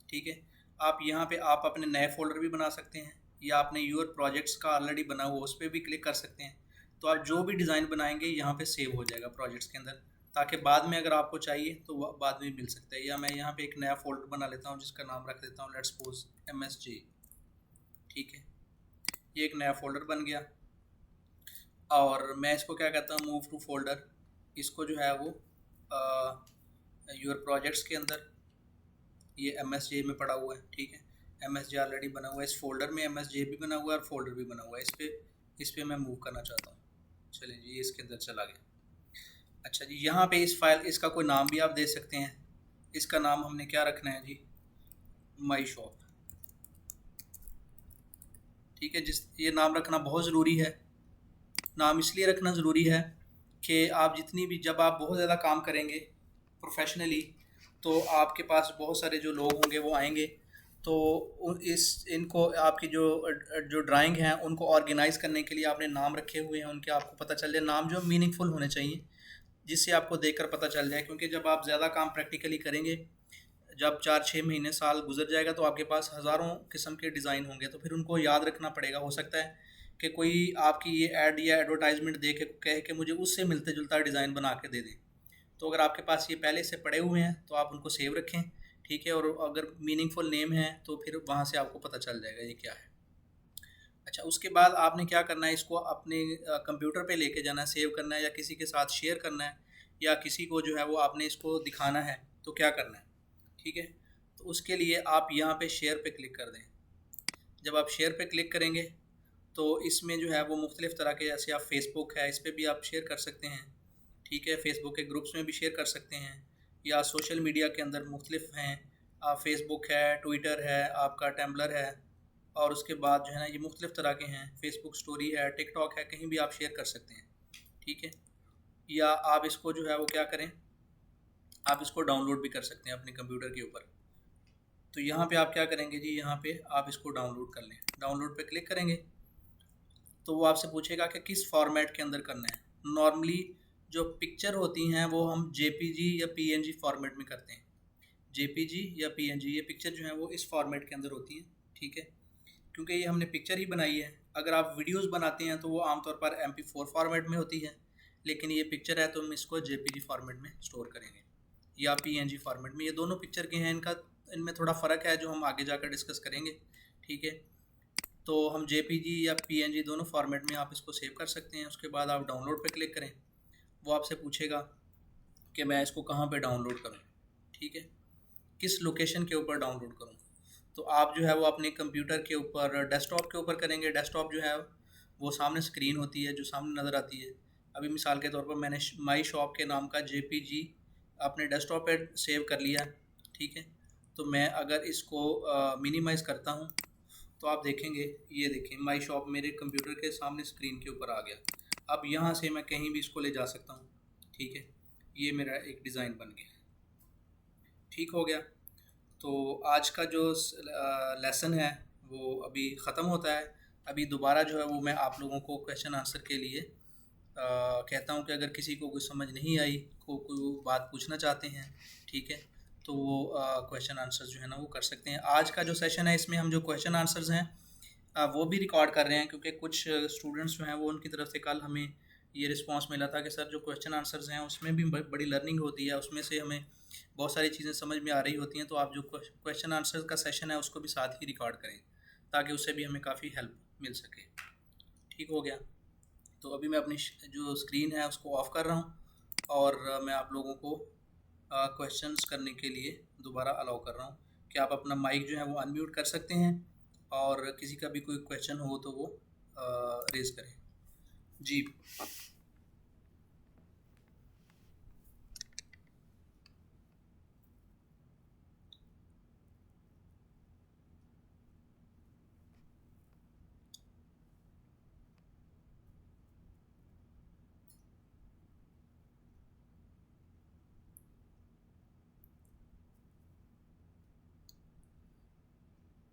ठीक है। आप यहाँ पे आप अपने नए फ़ोल्डर भी बना सकते हैं, या आपने यूर प्रोजेक्ट्स का ऑलरेडी बना हुआ उस पर भी क्लिक कर सकते हैं। तो आप जो भी डिज़ाइन बनाएंगे यहाँ पे सेव हो जाएगा प्रोजेक्ट्स के अंदर, ताकि बाद में अगर आपको चाहिए तो वह बाद में मिल सकता है। या मैं यहाँ पे एक नया फ़ोल्डर बना लेता हूँ जिसका नाम रख देता हूँ लेट्स सपोज MSJ, ठीक है। ये एक नया फ़ोल्डर बन गया और मैं इसको क्या कहता हूँ, मूव टू फोल्डर। इसको जो है वो यूर प्रोजेक्ट्स के अंदर ये MSJ में पड़ा हुआ है, ठीक है। MSJ ऑलरेडी बना हुआ है, इस फोल्डर में MSJ भी बना हुआ है और फोल्डर भी बना हुआ है। इस पे मैं मूव करना चाहता हूँ। चलिए जी, ये इसके अंदर चला गया। अच्छा जी, यहाँ पे इस फाइल इसका कोई नाम भी आप दे सकते हैं। इसका नाम हमने क्या रखना है जी, माई शॉप, ठीक है। ये नाम रखना बहुत ज़रूरी है। नाम इसलिए रखना ज़रूरी है कि आप जितनी भी जब आप बहुत ज़्यादा काम करेंगे प्रोफेशनली, तो आपके पास बहुत सारे जो लोग होंगे वो आएंगे, तो इनको आपकी जो जो ड्राइंग हैं उनको ऑर्गेनाइज़ करने के लिए आपने नाम रखे हुए हैं उनके, आपको पता चल जाए। नाम जो मीनिंगफुल होने चाहिए, जिससे आपको देखकर पता चल जाए। क्योंकि जब आप ज़्यादा काम प्रैक्टिकली करेंगे, जब 4-6 महीने साल गुजर जाएगा तो आपके पास हज़ारों किस्म के डिज़ाइन होंगे, तो फिर उनको याद रखना पड़ेगा। हो सकता है कि कोई आपकी ये ऐड या एडवर्टाइजमेंट दे के कहे कि मुझे उससे मिलते जुलता डिज़ाइन बना के दे दें। तो अगर आपके पास ये पहले से पड़े हुए हैं तो आप उनको सेव रखें, ठीक है। और अगर मीनिंगफुल नेम है तो फिर वहाँ से आपको पता चल जाएगा ये क्या है। अच्छा, उसके बाद आपने क्या करना है, इसको अपने कंप्यूटर पे लेके जाना है, सेव करना है, या किसी के साथ शेयर करना है, या किसी को जो है वो आपने इसको दिखाना है, तो क्या करना है, ठीक है। तो उसके लिए आप यहाँ पे शेयर पे क्लिक कर दें। जब आप शेयर पे क्लिक करेंगे तो इसमें जो है वो मुख्तलिफ़ तरह के, जैसे आप फेसबुक है इस पर भी आप शेयर कर सकते हैं, ठीक है। फेसबुक के ग्रुप्स में भी शेयर कर सकते हैं, या सोशल मीडिया के अंदर मुख्तलिफ हैं। आप फेसबुक है, ट्विटर है, आपका टम्बलर है, और उसके बाद जो है ना ये मुख्तलिफ़ तरह के हैं। फेसबुक स्टोरी है, टिकटॉक है, कहीं भी आप शेयर कर सकते हैं, ठीक है। या आप इसको जो है वो क्या करें, आप इसको डाउनलोड भी कर सकते हैं अपने कंप्यूटर के ऊपर। तो यहाँ पे आप क्या करेंगे जी, यहाँ पे आप इसको डाउनलोड कर लें। डाउनलोड पे क्लिक करेंगे तो वो आपसे पूछेगा कि किस फॉर्मेट के अंदर करना है। नॉर्मली जो पिक्चर होती हैं वो हम JPG या PNG फॉर्मेट में करते हैं। JPG या PNG ये पिक्चर जो है वो इस फॉर्मेट के अंदर होती है, ठीक है। क्योंकि ये हमने पिक्चर ही बनाई है। अगर आप वीडियोस बनाते हैं तो वो आमतौर पर MP4 फॉर्मेट में होती है, लेकिन ये पिक्चर है तो हम इसको JPG फॉर्मेट में स्टोर करेंगे, या PNG फॉर्मेट में। ये दोनों पिक्चर के हैं, इनमें थोड़ा फ़र्क है जो हम आगे जाकर डिस्कस करेंगे, ठीक है। तो हम JPG या PNG दोनों फॉर्मेट में आप इसको सेव कर सकते हैं। उसके बाद आप डाउनलोड पे क्लिक करें। वो आपसे पूछेगा कि मैं इसको कहाँ पे डाउनलोड करूँ, ठीक है, किस लोकेशन के ऊपर डाउनलोड करूँ। तो आप जो है वो अपने कंप्यूटर के ऊपर डेस्कटॉप के ऊपर करेंगे। डेस्कटॉप जो है वो सामने स्क्रीन होती है जो सामने नज़र आती है। अभी मिसाल के तौर पर मैंने माई शॉप के नाम का JPG अपने डेस्कटॉप पे सेव कर लिया, ठीक है। तो मैं अगर इसको मिनिमाइज़ करता हूँ तो आप देखेंगे, ये देखें माई शॉप मेरे कंप्यूटर के सामने स्क्रीन के ऊपर आ गया। अब यहाँ से मैं कहीं भी इसको ले जा सकता हूँ, ठीक है। ये मेरा एक डिज़ाइन बन गया, ठीक हो गया। तो आज का जो लेसन है वो अभी ख़त्म होता है। अभी दोबारा जो है वो मैं आप लोगों को क्वेश्चन आंसर के लिए कहता हूँ कि अगर किसी को कुछ समझ नहीं आई, कोई बात पूछना चाहते हैं, ठीक है, तो वो क्वेश्चन आंसर जो है ना वो कर सकते हैं। आज का जो सेशन है इसमें हम जो क्वेश्चन आंसर्स हैं वो भी रिकॉर्ड कर रहे हैं, क्योंकि कुछ स्टूडेंट्स जो हैं वो उनकी तरफ से कल हमें ये रिस्पांस मिला था कि सर जो क्वेश्चन आंसर्स हैं उसमें भी बड़ी लर्निंग होती है, उसमें से हमें बहुत सारी चीज़ें समझ में आ रही होती हैं, तो आप जो क्वेश्चन आंसर का सेशन है उसको भी साथ ही रिकॉर्ड करें ताकि उससे भी हमें काफ़ी हेल्प मिल सके। ठीक हो गया? तो अभी मैं अपनी जो स्क्रीन है उसको ऑफ़ कर रहा हूँ और मैं आप लोगों को क्वेश्चंस करने के लिए दोबारा अलाउ कर रहा हूँ कि आप अपना माइक जो है वो अनम्यूट कर सकते हैं और किसी का भी कोई क्वेश्चन हो तो वो रेज़ करें। जी।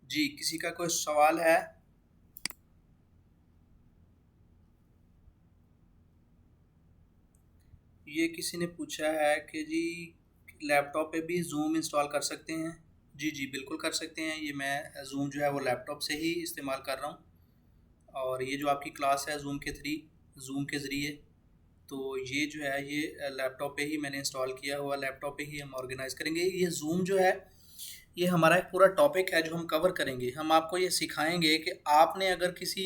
जी, किसी का कोई सवाल है? ये किसी ने पूछा है कि जी लैपटॉप पे भी ज़ूम इंस्टॉल कर सकते हैं? जी, जी, बिल्कुल कर सकते हैं। ये मैं ज़ूम जो है वो लैपटॉप से ही इस्तेमाल कर रहा हूँ और ये जो आपकी क्लास है ज़ूम के ज़रिए, तो ये जो है ये लैपटॉप पे ही मैंने इंस्टॉल किया हुआ, लैपटॉप पे ही हम ऑर्गेनाइज़ करेंगे। ये ज़ूम जो है ये हमारा एक पूरा टॉपिक है जो हम कवर करेंगे। हम आपको ये सिखाएंगे कि आपने अगर किसी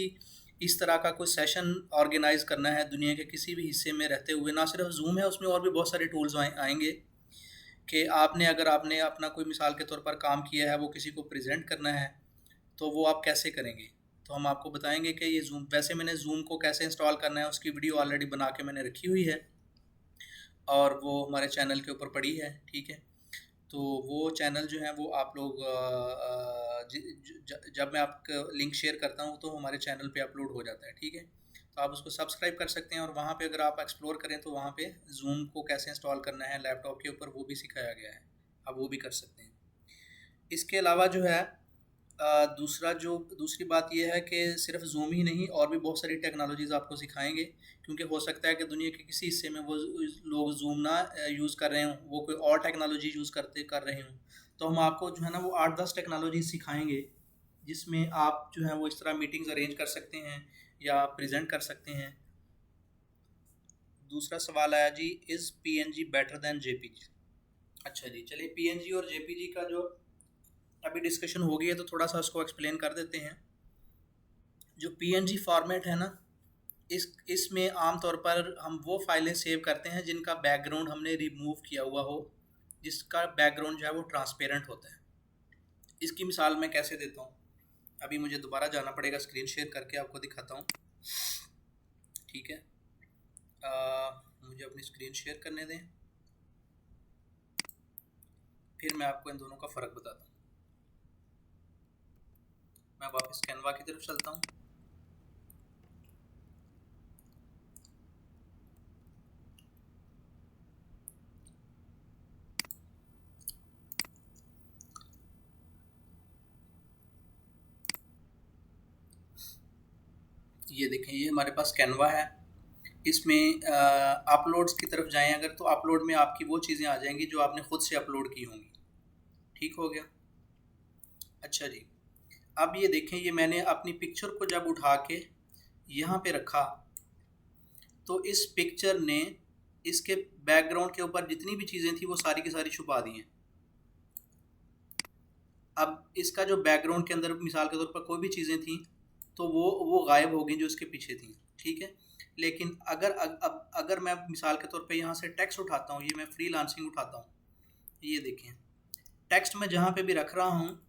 इस तरह का कोई सेशन ऑर्गेनाइज करना है दुनिया के किसी भी हिस्से में रहते हुए, ना सिर्फ ज़ूम है उसमें और भी बहुत सारे टूल्स आएंगे कि आपने अपना कोई मिसाल के तौर पर काम किया है, वो किसी को प्रेजेंट करना है तो वो आप कैसे करेंगे। तो हम आपको बताएंगे कि ये ज़ूम, वैसे मैंने ज़ूम को कैसे इंस्टॉल करना है उसकी वीडियो ऑलरेडी बना के मैंने रखी हुई है और वो हमारे चैनल के ऊपर पड़ी है, ठीक है। तो वो चैनल जो है वो आप लोग जब मैं आपका लिंक शेयर करता हूँ तो हमारे चैनल पे अपलोड हो जाता है, ठीक है। तो आप उसको सब्सक्राइब कर सकते हैं और वहाँ पे अगर आप एक्सप्लोर करें तो वहाँ पे ज़ूम को कैसे इंस्टॉल करना है लैपटॉप के ऊपर वो भी सिखाया गया है, आप वो भी कर सकते हैं। इसके अलावा जो है दूसरी बात ये है कि सिर्फ ज़ूम ही नहीं और भी बहुत सारी टेक्नोलॉजीज़ आपको सिखाएंगे, क्योंकि हो सकता है कि दुनिया के किसी हिस्से में वो लोग ज़ूम ना यूज़ कर रहे हों, वो कोई और टेक्नोलॉजी यूज़ कर रहे हों। तो हम आपको जो है ना वो 8-10 टेक्नोलॉजी सिखाएंगे जिसमें आप जो है वो इस तरह मीटिंग्स अरेंज कर सकते हैं या प्रेजेंट कर सकते हैं। दूसरा सवाल आया जी, is PNG better than JPG? अच्छा जी, चलिए PNG और JPG का जो अभी डिस्कशन हो गई है तो थोड़ा सा उसको एक्सप्लेन कर देते हैं। जो PNG फॉर्मेट है ना, इसमें आमतौर पर हम वो फाइलें सेव करते हैं जिनका बैकग्राउंड हमने रिमूव किया हुआ हो, जिसका बैकग्राउंड जो है वो ट्रांसपेरेंट होता है। इसकी मिसाल मैं कैसे देता हूँ, अभी मुझे दोबारा जाना पड़ेगा, स्क्रीन शेयर करके आपको दिखाता हूँ, ठीक है। मुझे अपनी स्क्रीन शेयर करने दें, फिर मैं आपको इन दोनों का फ़र्क बताता हूँ। मैं वापस कैनवा की तरफ चलता हूँ। ये देखें, ये हमारे पास कैनवा है। इसमें अपलोड्स की तरफ जाएं अगर, तो अपलोड में आपकी वो चीज़ें आ जाएंगी जो आपने खुद से अपलोड की होंगी। ठीक हो गया? अच्छा जी, अब ये देखें, ये मैंने अपनी पिक्चर को जब उठा के यहाँ पे रखा तो इस पिक्चर ने इसके बैकग्राउंड के ऊपर जितनी भी चीज़ें थी वो सारी की सारी छुपा दी हैं। अब इसका जो बैकग्राउंड के अंदर मिसाल के तौर पर कोई भी चीज़ें थी तो वो गायब हो गई जो इसके पीछे थी, ठीक है। लेकिन अगर मैं मिसाल के तौर पे यहाँ से टेक्स्ट उठाता हूँ, ये मैं फ्रीलांसिंग उठाता हूँ, ये देखें टेक्स्ट में जहाँ पे भी रख रहा हूँ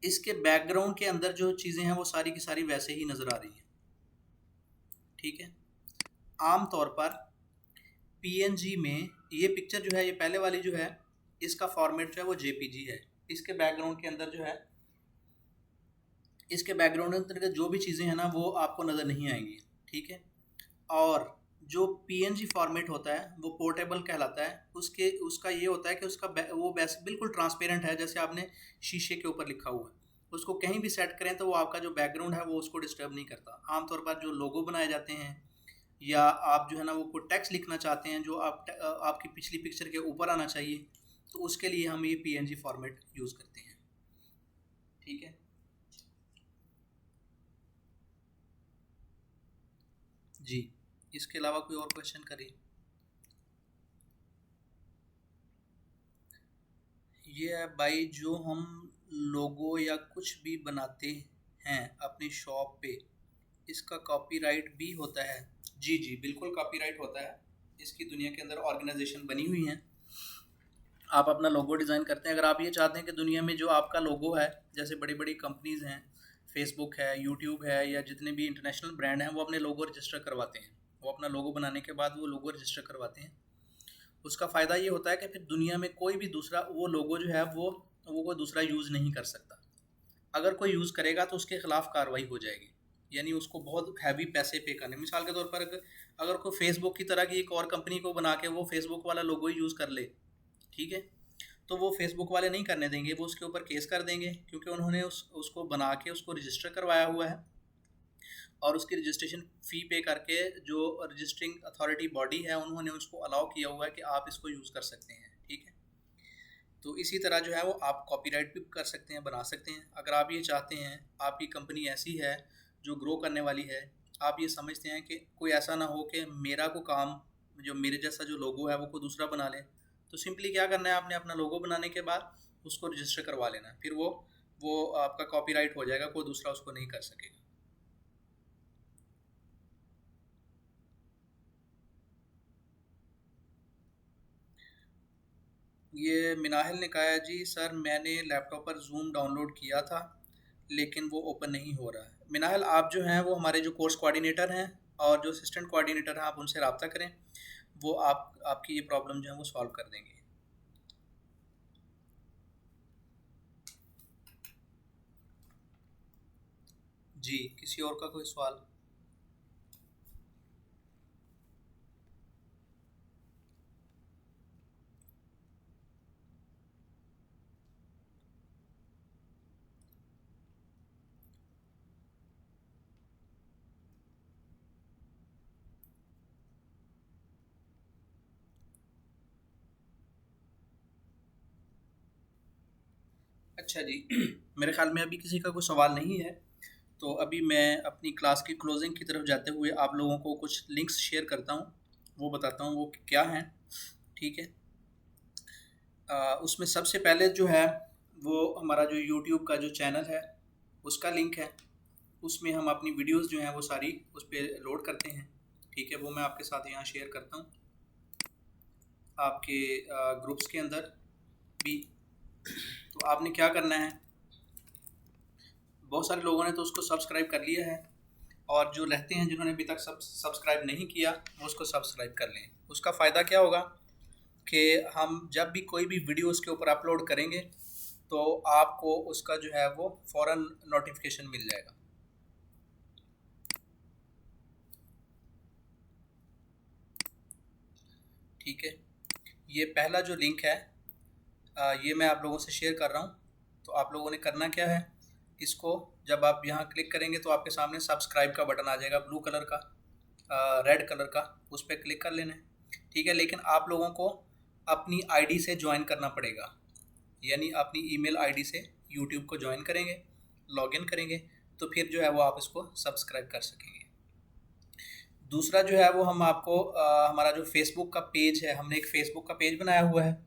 इसके बैकग्राउंड के अंदर जो चीज़ें हैं वो सारी की सारी वैसे ही नज़र आ रही हैं, ठीक है। आम तौर पर PNG में ये पिक्चर जो है, ये पहले वाली जो है, इसका फॉर्मेट जो है वो JPG है। इसके बैकग्राउंड के अंदर जो है, इसके बैकग्राउंड के अंदर जो भी चीज़ें हैं ना वो आपको नज़र नहीं आएंगी, ठीक है। और जो PNG फॉर्मेट होता है वो पोर्टेबल कहलाता है। उसका ये होता है कि उसका वो बिल्कुल ट्रांसपेरेंट है, जैसे आपने शीशे के ऊपर लिखा हुआ है, उसको कहीं भी सेट करें तो वो आपका जो बैकग्राउंड है वो उसको डिस्टर्ब नहीं करता। आमतौर पर जो लोगो बनाए जाते हैं या आप जो है ना वो कोई टेक्स्ट लिखना चाहते हैं जो आपकी पिछली पिक्चर के ऊपर आना चाहिए, तो उसके लिए हम ये पीएनजी फॉर्मेट यूज़ करते हैं। ठीक है जी। इसके अलावा कोई और क्वेश्चन करिए। ये है भाई, जो हम लोगो या कुछ भी बनाते हैं अपनी शॉप पे, इसका कॉपीराइट भी होता है? जी जी, बिल्कुल कॉपीराइट होता है। इसकी दुनिया के अंदर ऑर्गेनाइजेशन बनी हुई हैं। आप अपना लोगो डिज़ाइन करते हैं, अगर आप ये चाहते हैं कि दुनिया में जो आपका लोगो है, जैसे बड़ी बड़ी कंपनीज़ हैं, फेसबुक है, यूट्यूब है, या जितने भी इंटरनेशनल ब्रांड हैं, वो अपने लोगो रजिस्टर करवाते हैं। वो अपना लोगो बनाने के बाद वो लोगो रजिस्टर करवाते हैं। उसका फ़ायदा ये होता है कि फिर दुनिया में कोई भी दूसरा वो लोगो जो है वो कोई दूसरा यूज़ नहीं कर सकता। अगर कोई यूज़ करेगा तो उसके खिलाफ कार्रवाई हो जाएगी, यानी उसको बहुत हैवी पैसे पे करने। मिसाल के तौर पर अगर कोई फेसबुक की तरह की एक और कंपनी को बना के वो फेसबुक वाला लोगो ही यूज़ कर ले, ठीक है, तो वो फेसबुक वाले नहीं करने देंगे, वो उसके ऊपर केस कर देंगे, क्योंकि उन्होंने उसको बना के उसको रजिस्टर करवाया हुआ है, और उसकी रजिस्ट्रेशन फ़ी पे करके जो रजिस्टरिंग अथॉरिटी बॉडी है उन्होंने उसको अलाउ किया हुआ है कि आप इसको यूज़ कर सकते हैं। ठीक है, तो इसी तरह जो है वो आप कॉपीराइट भी कर सकते हैं, बना सकते हैं। अगर आप ये चाहते हैं, आपकी कंपनी ऐसी है जो ग्रो करने वाली है, आप ये समझते हैं कि कोई ऐसा ना हो कि मेरा को काम जो मेरे जैसा जो लोगो है वो कोई दूसरा बना ले, तो सिंपली क्या करना है, आपने अपना लोगो बनाने के बाद उसको रजिस्टर करवा लेना है, फिर वो आपका कॉपीराइट हो जाएगा, कोई दूसरा उसको नहीं कर सकेगा। ये मिनाहिल ने कहा है, जी सर मैंने लैपटॉप पर जूम डाउनलोड किया था लेकिन वो ओपन नहीं हो रहा है। मिनाहिल, आप जो हैं वो हमारे जो कोर्स कोऑर्डिनेटर हैं और जो असिस्टेंट कोऑर्डिनेटर हैं, आप उनसे रब्ता करें, वो आपकी ये प्रॉब्लम जो है वो सॉल्व कर देंगे। जी, किसी और का कोई सवाल? अच्छा जी, मेरे ख्याल में अभी किसी का कोई सवाल नहीं है, तो अभी मैं अपनी क्लास की क्लोजिंग की तरफ जाते हुए आप लोगों को कुछ लिंक्स शेयर करता हूँ, वो बताता हूँ वो क्या हैं। ठीक है, उसमें सबसे पहले जो है वो हमारा जो यूट्यूब का जो चैनल है उसका लिंक है। उसमें हम अपनी वीडियोस जो हैं वो सारी उस पर लोड करते हैं। ठीक है, वो मैं आपके साथ यहाँ शेयर करता हूँ आपके ग्रुप्स के अंदर भी। तो आपने क्या करना है, बहुत सारे लोगों ने तो उसको सब्सक्राइब कर लिया है, और जो रहते हैं जिन्होंने अभी तक सब्सक्राइब नहीं किया वो उसको सब्सक्राइब कर लें। उसका फ़ायदा क्या होगा कि हम जब भी कोई भी वीडियो उसके ऊपर अपलोड करेंगे तो आपको उसका जो है वो फ़ौरन नोटिफिकेशन मिल जाएगा। ठीक है, ये पहला जो लिंक है ये मैं आप लोगों से शेयर कर रहा हूँ। तो आप लोगों ने करना क्या है, इसको जब आप यहाँ क्लिक करेंगे तो आपके सामने सब्सक्राइब का बटन आ जाएगा, ब्लू कलर का, रेड कलर का, उस पर क्लिक कर लेना है। ठीक है, लेकिन आप लोगों को अपनी आईडी से ज्वाइन करना पड़ेगा, यानी अपनी ईमेल आईडी से यूट्यूब को ज्वाइन करेंगे, लॉगिन करेंगे, तो फिर जो है वो आप इसको सब्सक्राइब कर सकेंगे। दूसरा जो है वो हम आपको हमारा जो फेसबुक का पेज है, हमने एक फेसबुक का पेज बनाया हुआ है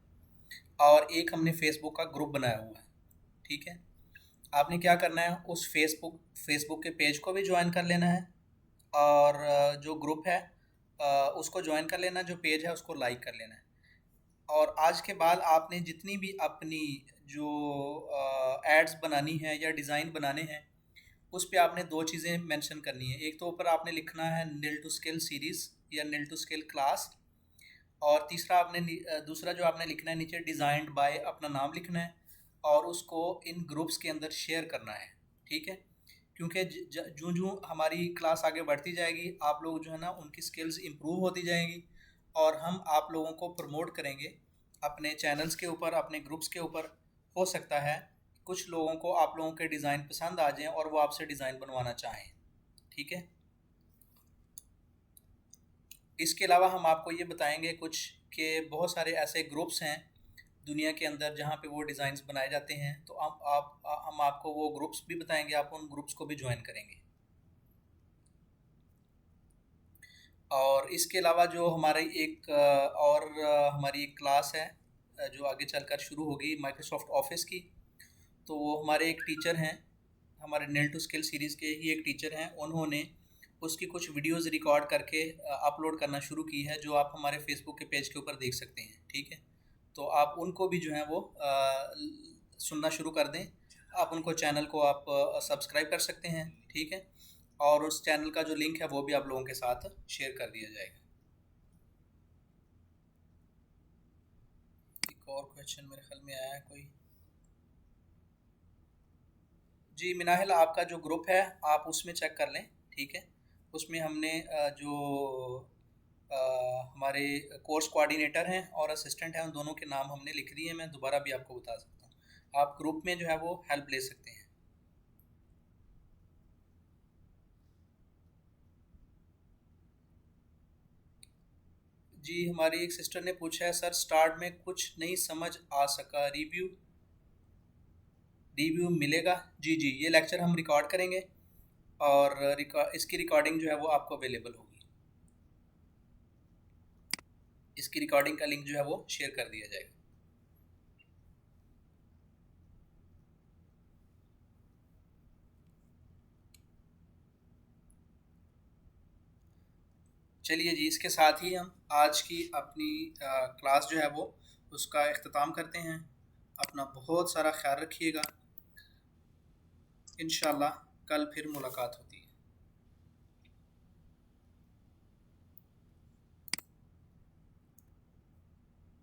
और एक हमने फेसबुक का ग्रुप बनाया हुआ है। ठीक है, आपने क्या करना है, उस फेसबुक के पेज को भी ज्वाइन कर लेना है, और जो ग्रुप है उसको ज्वाइन कर लेना, जो पेज है उसको लाइक कर लेना है। और आज के बाद आपने जितनी भी अपनी जो एड्स बनानी है या डिज़ाइन बनाने हैं, उस पे आपने दो चीज़ें मेंशन करनी है। एक तो ऊपर आपने लिखना है नील टू स्केल सीरीज़ या नील टू स्केल क्लास, और तीसरा दूसरा जो आपने लिखना है नीचे डिज़ाइंड बाय अपना नाम लिखना है और उसको इन ग्रुप्स के अंदर शेयर करना है। ठीक है, क्योंकि जूँ जूँ हमारी क्लास आगे बढ़ती जाएगी, आप लोग जो है ना उनकी स्किल्स इम्प्रूव होती जाएंगी, और हम आप लोगों को प्रमोट करेंगे अपने चैनल्स के ऊपर, अपने ग्रुप्स के ऊपर। हो सकता है कुछ लोगों को आप लोगों के डिज़ाइन पसंद आ जाएं और वो आपसे डिज़ाइन बनवाना चाहें। ठीक है, इसके अलावा हम आपको ये बताएंगे कुछ कि बहुत सारे ऐसे ग्रुप्स हैं दुनिया के अंदर जहाँ पे वो डिज़ाइंस बनाए जाते हैं, तो हम आपको वो ग्रुप्स भी बताएंगे, आप उन ग्रुप्स को भी ज्वाइन करेंगे। और इसके अलावा जो हमारी हमारी एक क्लास है जो आगे चलकर शुरू होगी माइक्रोसॉफ्ट ऑफिस की, तो वो हमारे एक टीचर हैं, हमारे नील टू स्किल सीरीज़ के ही एक टीचर हैं, उन्होंने उसकी कुछ वीडियोस रिकॉर्ड करके अपलोड करना शुरू की है, जो आप हमारे फेसबुक के पेज के ऊपर देख सकते हैं। ठीक है, तो आप उनको भी जो है वो सुनना शुरू कर दें। आप उनको चैनल को आप सब्सक्राइब कर सकते हैं। ठीक है, और उस चैनल का जो लिंक है वो भी आप लोगों के साथ शेयर कर दिया जाएगा। एक और क्वेश्चन मेरे ख्याल में आया है कोई। जी मिनाहिल, आपका जो ग्रुप है आप उसमें चेक कर लें। ठीक है, उसमें हमने हमारे कोर्स कोऑर्डिनेटर हैं और असिस्टेंट हैं, उन दोनों के नाम हमने लिख दिए हैं। मैं दोबारा भी आपको बता सकता हूँ, आप ग्रुप में जो है वो हेल्प ले सकते हैं। जी हमारी एक सिस्टर ने पूछा है, सर स्टार्ट में कुछ नहीं समझ आ सका, रिव्यू मिलेगा? जी जी, ये लेक्चर हम रिकॉर्ड करेंगे और इसकी रिकॉर्डिंग जो है वो आपको अवेलेबल होगी। इसकी रिकॉर्डिंग का लिंक जो है वो शेयर कर दिया जाएगा। चलिए जी, इसके साथ ही हम आज की अपनी क्लास जो है वो उसका इख्तिताम करते हैं। अपना बहुत सारा ख्याल रखिएगा। इंशाल्लाह कल फिर मुलाकात होगी।